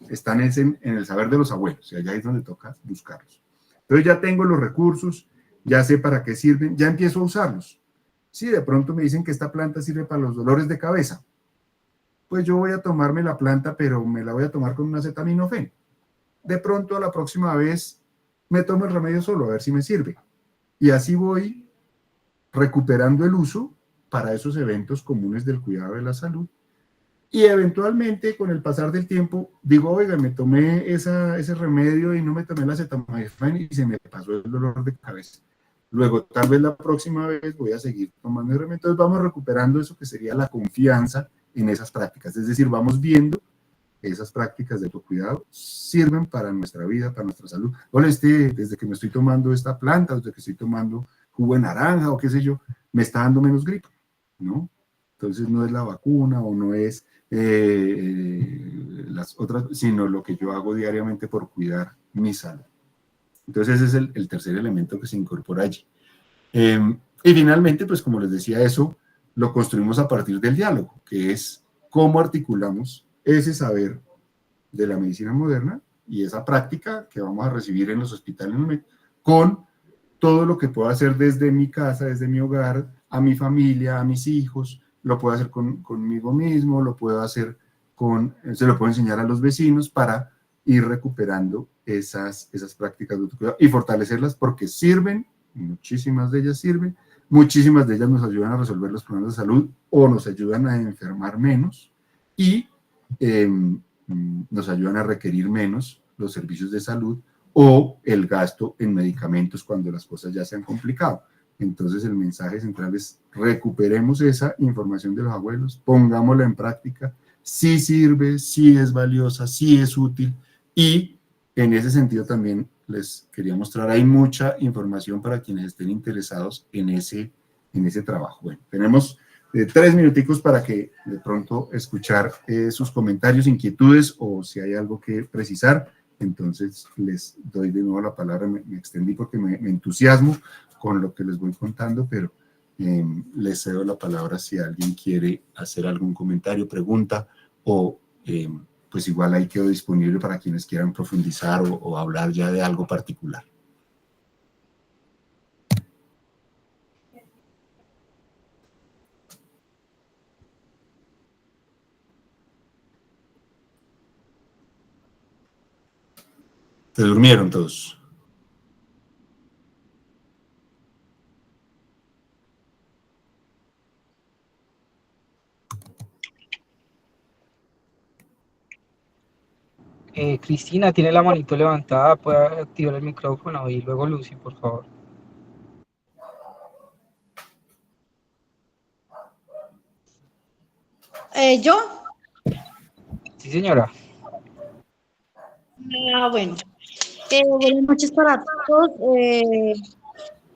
están en el saber de los abuelos, y allá es donde toca buscarlos. Entonces ya tengo los recursos, ya sé para qué sirven, ya empiezo a usarlos. Si de pronto me dicen que esta planta sirve para los dolores de cabeza, pues yo voy a tomarme la planta, pero me la voy a tomar con un acetaminofén. De pronto a la próxima vez me tomo el remedio solo, a ver si me sirve. Y así voy recuperando el uso para esos eventos comunes del cuidado de la salud. Y eventualmente, con el pasar del tiempo, digo, oiga, me tomé ese remedio y no me tomé el acetaminofén y se me pasó el dolor de cabeza. Luego, tal vez la próxima vez voy a seguir tomando el remedio. Entonces vamos recuperando eso que sería la confianza en esas prácticas. Es decir, vamos viendo que esas prácticas de autocuidado sirven para nuestra vida, para nuestra salud. Hola, desde que me estoy tomando esta planta, desde que estoy tomando jugo de naranja o qué sé yo, me está dando menos gripe, ¿no? Entonces no es la vacuna o no es las otras, sino lo que yo hago diariamente por cuidar mi salud. Entonces ese es el tercer elemento que se incorpora allí. Y finalmente, pues como les decía, eso lo construimos a partir del diálogo, que es cómo articulamos ese saber de la medicina moderna y esa práctica que vamos a recibir en los hospitales con todo lo que puedo hacer desde mi casa, desde mi hogar, a mi familia, a mis hijos. Lo puedo hacer conmigo mismo, lo puedo hacer se lo puedo enseñar a los vecinos para ir recuperando esas prácticas de autocuidado y fortalecerlas porque sirven, muchísimas de ellas sirven, muchísimas de ellas nos ayudan a resolver los problemas de salud o nos ayudan a enfermar menos y nos ayudan a requerir menos los servicios de salud o el gasto en medicamentos cuando las cosas ya se han complicado. Entonces el mensaje central es recuperemos esa información de los abuelos, pongámosla en práctica, sí sirve, sí es valiosa, sí es útil y en ese sentido también les quería mostrar, hay mucha información para quienes estén interesados en ese trabajo. Bueno, tenemos 3 minuticos para que de pronto escuchar sus comentarios, inquietudes o si hay algo que precisar. Entonces les doy de nuevo la palabra, me extendí porque me entusiasmo con lo que les voy contando, pero les cedo la palabra si alguien quiere hacer algún comentario, pregunta o pues igual ahí quedo disponible para quienes quieran profundizar o hablar ya de algo particular. Se durmieron todos. Cristina tiene la manito levantada, puede activar el micrófono y luego Lucy, por favor. ¿Yo? Sí, señora. Bueno. Buenas noches para todos.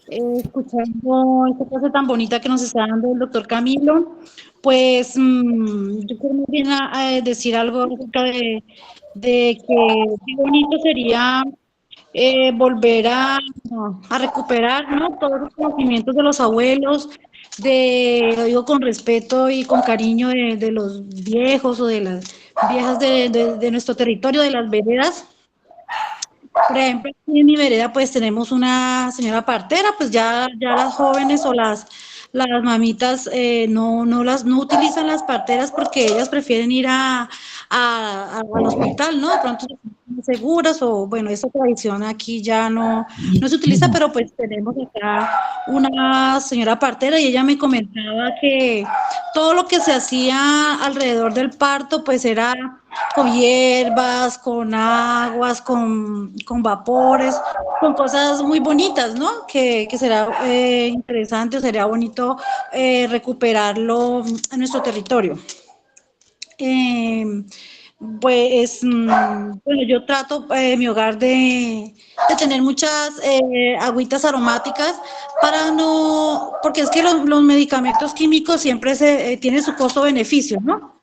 Escuchando esta clase tan bonita que nos está dando el doctor Camilo, pues yo quiero más bien decir algo acerca de que qué bonito sería volver a recuperar, ¿no?, todos los conocimientos de los abuelos, lo digo con respeto y con cariño de los viejos o de las viejas de nuestro territorio, de las veredas. Por ejemplo, aquí en mi vereda pues tenemos una señora partera, pues ya las jóvenes o las mamitas no utilizan las parteras porque ellas prefieren ir al hospital, ¿no? De pronto seguras o bueno, esta tradición aquí ya no se utiliza, pero pues tenemos acá una señora partera y ella me comentaba que todo lo que se hacía alrededor del parto pues era con hierbas, con aguas, con vapores, con cosas muy bonitas, ¿no? Que será interesante o sería bonito recuperarlo en nuestro territorio. Pues, bueno, yo trato en mi hogar de tener muchas agüitas aromáticas para porque es que los medicamentos químicos siempre tienen su costo-beneficio, ¿no?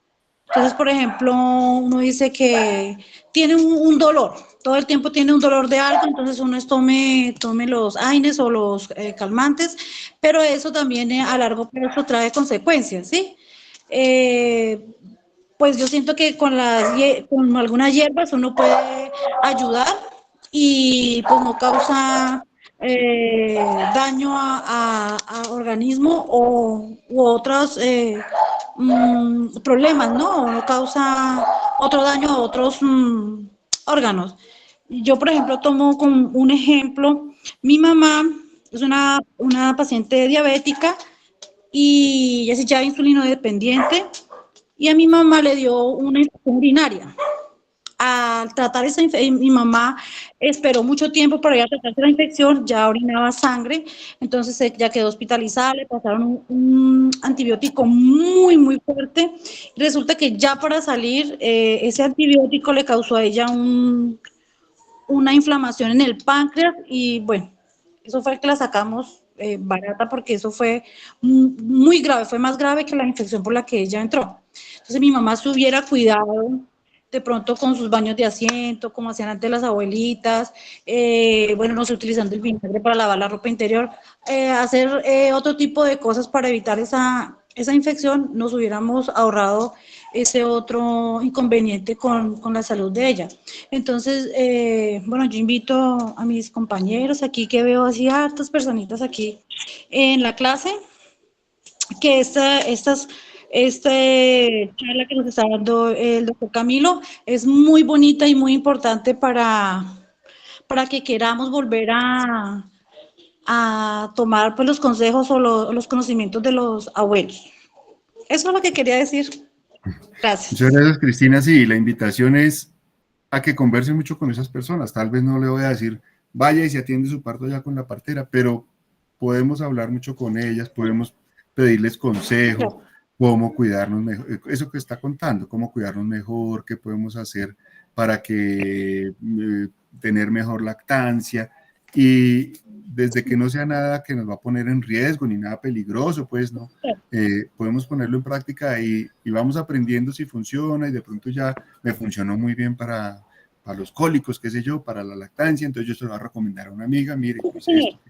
Entonces, por ejemplo, uno dice que tiene un dolor, todo el tiempo tiene un dolor de algo, entonces uno tome los AINES o los calmantes, pero eso también a largo plazo trae consecuencias, ¿sí? Pues yo siento que con algunas hierbas uno puede ayudar y pues no causa daño a organismo u otros problemas, ¿no? No causa otro daño a otros órganos. Yo, por ejemplo, tomo como un ejemplo, mi mamá es una paciente diabética y ella es ya insulino dependiente y a mi mamá le dio una infección urinaria. Al tratar esa infección, mi mamá esperó mucho tiempo para ir a tratarse la infección, ya orinaba sangre, entonces ella quedó hospitalizada, le pasaron un antibiótico muy, muy fuerte. Resulta que ya para salir, ese antibiótico le causó a ella una inflamación en el páncreas y bueno, eso fue el que la sacamos barata porque eso fue muy grave, fue más grave que la infección por la que ella entró. Entonces mi mamá se hubiera cuidado de pronto con sus baños de asiento, como hacían antes las abuelitas, bueno, no sé, utilizando el vinagre para lavar la ropa interior, hacer otro tipo de cosas para evitar esa infección, nos hubiéramos ahorrado ese otro inconveniente con la salud de ella. Entonces, bueno, yo invito a mis compañeros aquí que veo así hartas personitas aquí en la clase, que esta charla que nos está dando el doctor Camilo es muy bonita y muy importante para que queramos volver a tomar pues, los consejos o los conocimientos de los abuelos. Eso es lo que quería decir. Gracias. Muchas gracias, Cristina. Sí, la invitación es a que converse mucho con esas personas. Tal vez no le voy a decir, vaya y se atiende su parto ya con la partera, pero podemos hablar mucho con ellas, podemos pedirles consejo, cómo cuidarnos mejor, eso que está contando, cómo cuidarnos mejor, qué podemos hacer para que tener mejor lactancia, y desde que no sea nada que nos va a poner en riesgo ni nada peligroso, pues no, podemos ponerlo en práctica y vamos aprendiendo si funciona, y de pronto ya me funcionó muy bien para los cólicos, qué sé yo, para la lactancia, entonces yo se lo voy a recomendar a una amiga, mire, pues esto,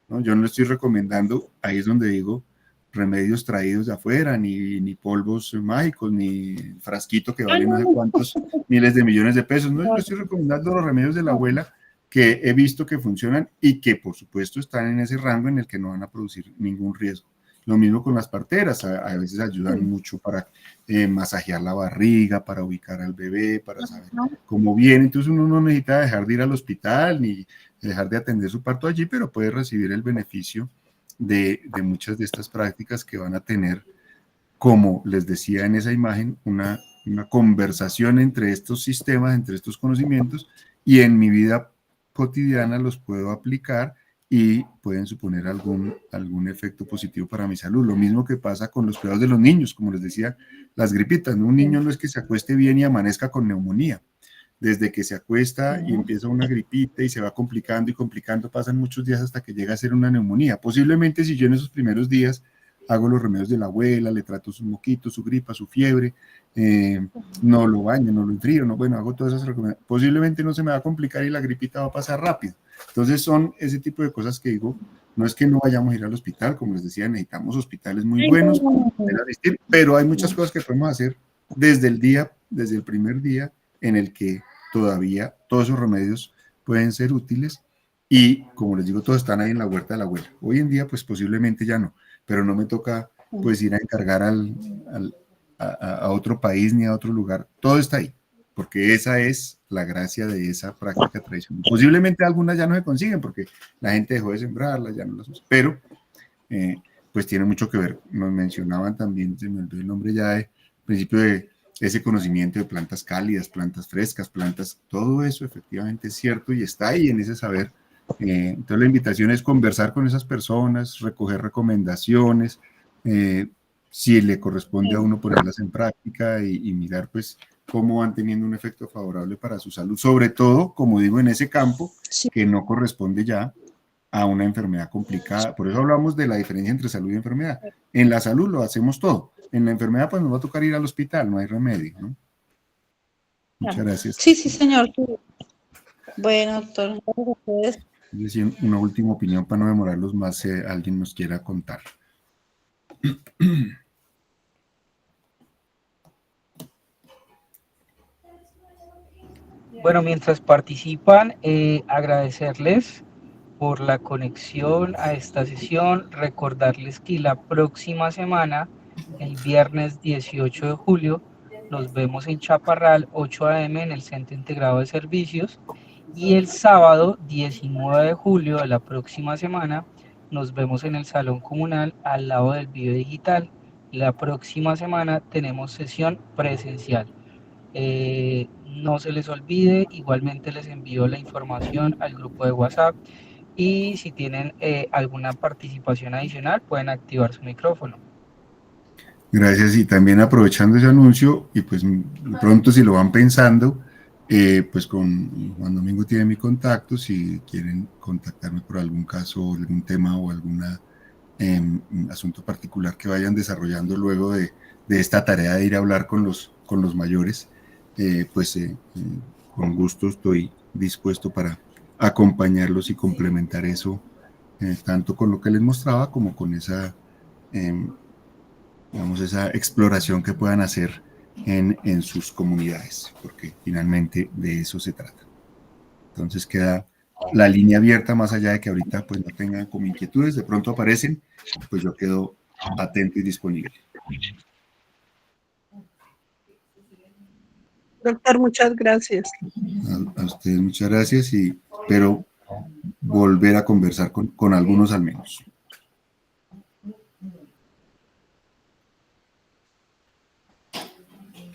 ¿no? Yo no le estoy recomendando, ahí es donde digo, remedios traídos de afuera, ni polvos mágicos, ni frasquito que vale no sé cuántos miles de millones de pesos, no, yo le estoy recomendando los remedios de la abuela que he visto que funcionan y que por supuesto están en ese rango en el que no van a producir ningún riesgo. Lo mismo con las parteras, a veces ayudan mucho para masajear la barriga, para ubicar al bebé, para saber cómo viene. Entonces uno no necesita dejar de ir al hospital ni dejar de atender su parto allí, pero puede recibir el beneficio de muchas de estas prácticas que van a tener, como les decía en esa imagen, una conversación entre estos sistemas, entre estos conocimientos, y en mi vida cotidiana los puedo aplicar y pueden suponer algún efecto positivo para mi salud. Lo mismo que pasa con los cuidados de los niños, como les decía, las gripitas, ¿no? Un niño no es que se acueste bien y amanezca con neumonía. Desde que se acuesta y empieza una gripita y se va complicando y complicando, pasan muchos días hasta que llega a ser una neumonía. Posiblemente si yo en esos primeros días hago los remedios de la abuela, le trato sus moquitos, su gripa, su fiebre, no lo baño, no lo enfrío, no, bueno, hago todas esas recomendaciones, posiblemente no se me va a complicar y la gripita va a pasar rápido. Entonces son ese tipo de cosas que digo, no es que no vayamos a ir al hospital, como les decía, necesitamos hospitales muy buenos, pero hay muchas cosas que podemos hacer desde el primer día en el que todavía todos esos remedios pueden ser útiles y, como les digo, todos están ahí en la huerta de la abuela. Hoy en día, pues posiblemente ya no, pero no me toca pues ir a encargar a otro país ni a otro lugar. Todo está ahí, porque esa es la gracia de esa práctica tradicional. Posiblemente algunas ya no se consiguen porque la gente dejó de sembrarlas, ya no las usa, pero pues tiene mucho que ver. Nos mencionaban también, se me olvidó el nombre ya, de principio de ese conocimiento de plantas cálidas, plantas frescas, plantas, todo eso efectivamente es cierto y está ahí en ese saber. Entonces la invitación es conversar con esas personas, recoger recomendaciones, si le corresponde a uno ponerlas en práctica y mirar pues cómo van teniendo un efecto favorable para su salud, sobre todo, como digo, en ese campo que no corresponde ya a una enfermedad complicada. Por eso hablamos de la diferencia entre salud y enfermedad. En la salud lo hacemos todo, en la enfermedad pues nos va a tocar ir al hospital, no hay remedio, ¿no? Muchas gracias. Sí, sí, señor. Bueno, doctor, gracias a ustedes. Es decir, una última opinión para no demorarlos más, si alguien nos quiera contar. Bueno, mientras participan, agradecerles por la conexión a esta sesión, recordarles que la próxima semana, el viernes 18 de julio, nos vemos en Chaparral, 8 a.m. en el Centro Integrado de Servicios, y el sábado 19 de julio de la próxima semana nos vemos en el Salón Comunal al lado del Video Digital. La próxima semana tenemos sesión presencial. No se les olvide, igualmente les envío la información al grupo de WhatsApp y si tienen alguna participación adicional pueden activar su micrófono. Gracias, y también aprovechando ese anuncio, y pues pronto si lo van pensando, pues con Juan Domingo tiene mi contacto, si quieren contactarme por algún caso, algún tema o algún asunto particular que vayan desarrollando luego de esta tarea de ir a hablar con los mayores, con gusto estoy dispuesto para acompañarlos y complementar eso, tanto con lo que les mostraba como con esa, digamos, esa exploración que puedan hacer en sus comunidades, porque finalmente de eso se trata. Entonces queda la línea abierta, más allá de que ahorita pues no tengan como inquietudes, de pronto aparecen, pues yo quedo atento y disponible. Doctor, muchas gracias. A ustedes muchas gracias y espero volver a conversar con algunos al menos.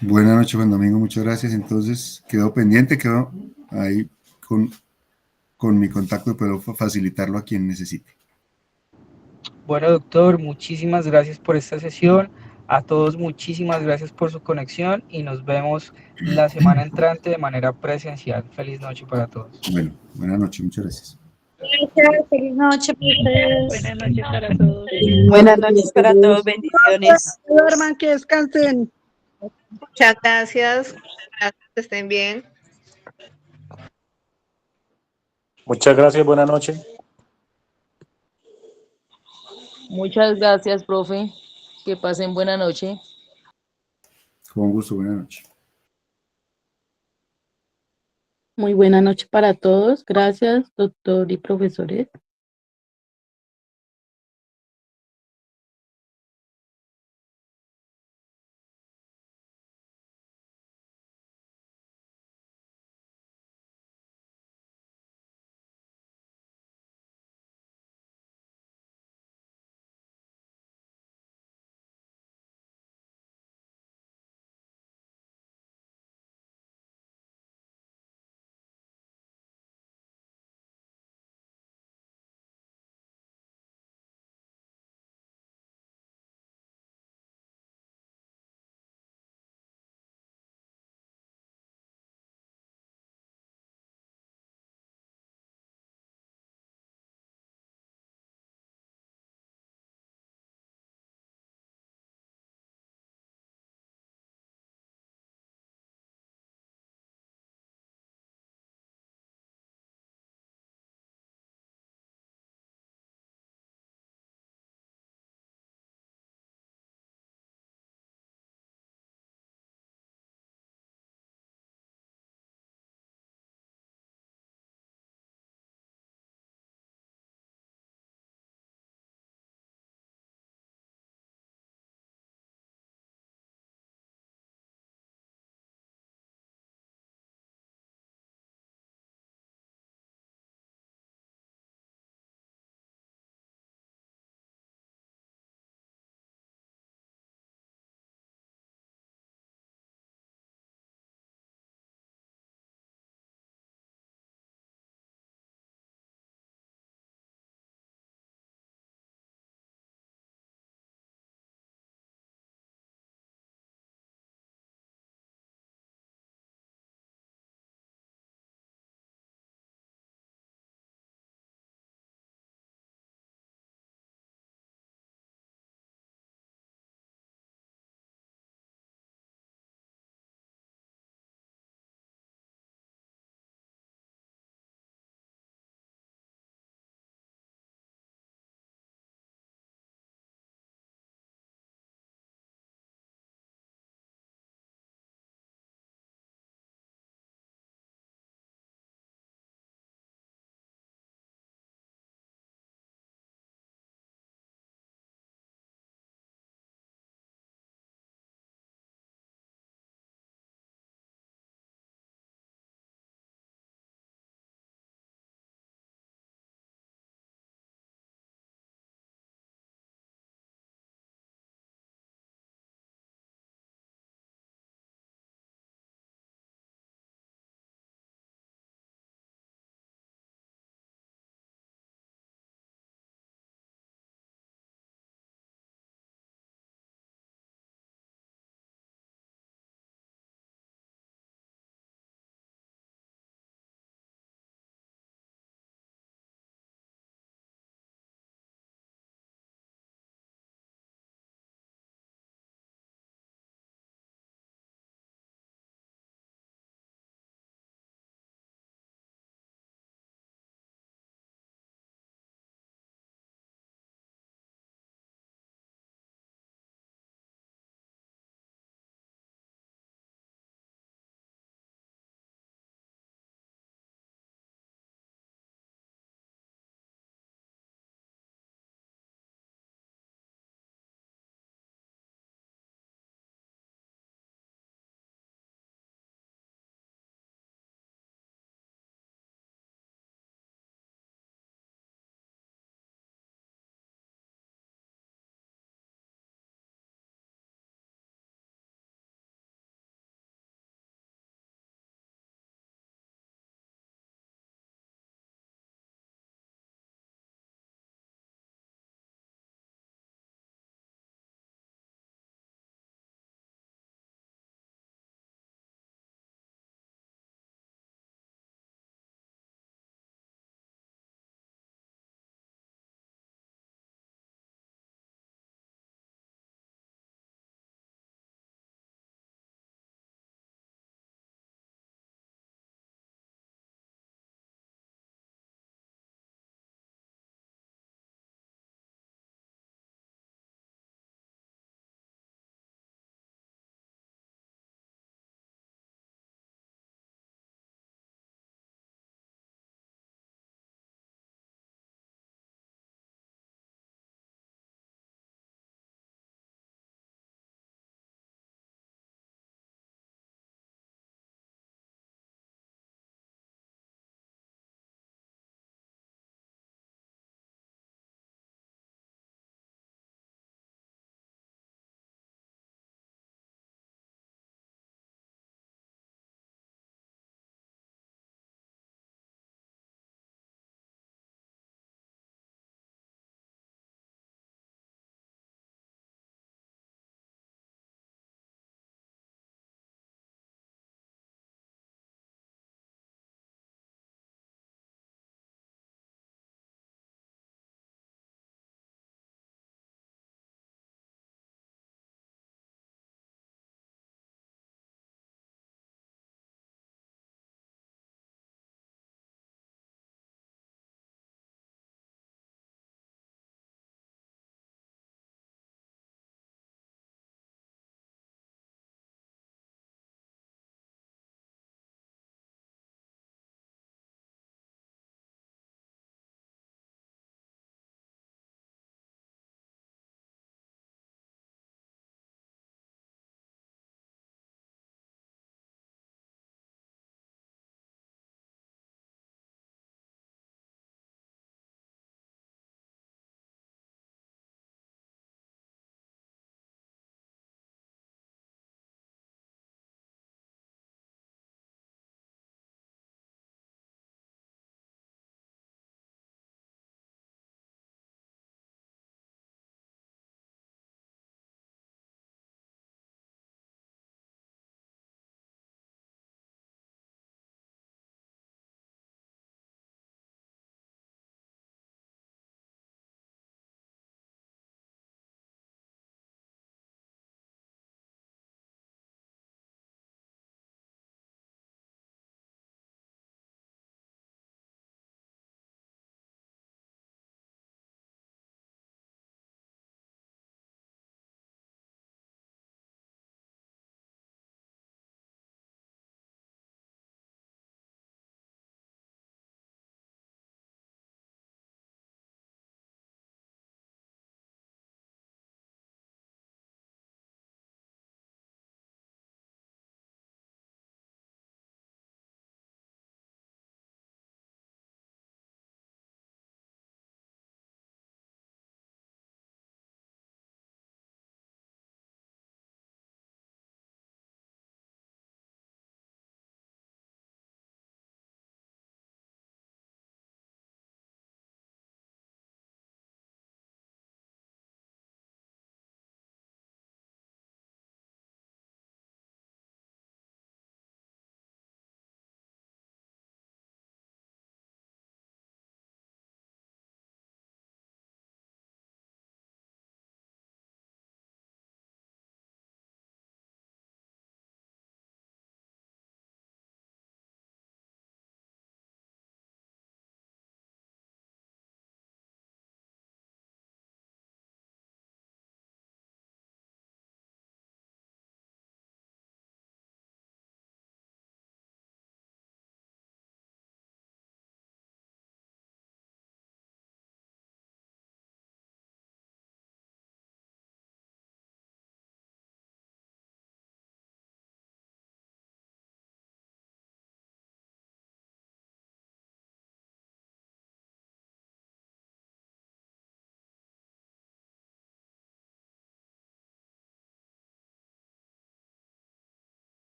Buenas noches, Juan Domingo, muchas gracias. Entonces, quedo pendiente, quedo ahí con mi contacto, puedo facilitarlo a quien necesite. Bueno, doctor, muchísimas gracias por esta sesión. A todos, muchísimas gracias por su conexión y nos vemos la semana entrante de manera presencial. Feliz noche para todos. Bueno, buenas noches, muchas gracias. Gracias, feliz noche para ustedes. Buenas noches para todos. Buenas noches para todos, bendiciones. Que duerman, que descansen. Muchas gracias. Gracias, que estén bien. Muchas gracias, buenas noches. Muchas gracias, profe. Que pasen buena noche. Con gusto, buenas noches. Muy buena noche para todos. Gracias, doctor y profesores.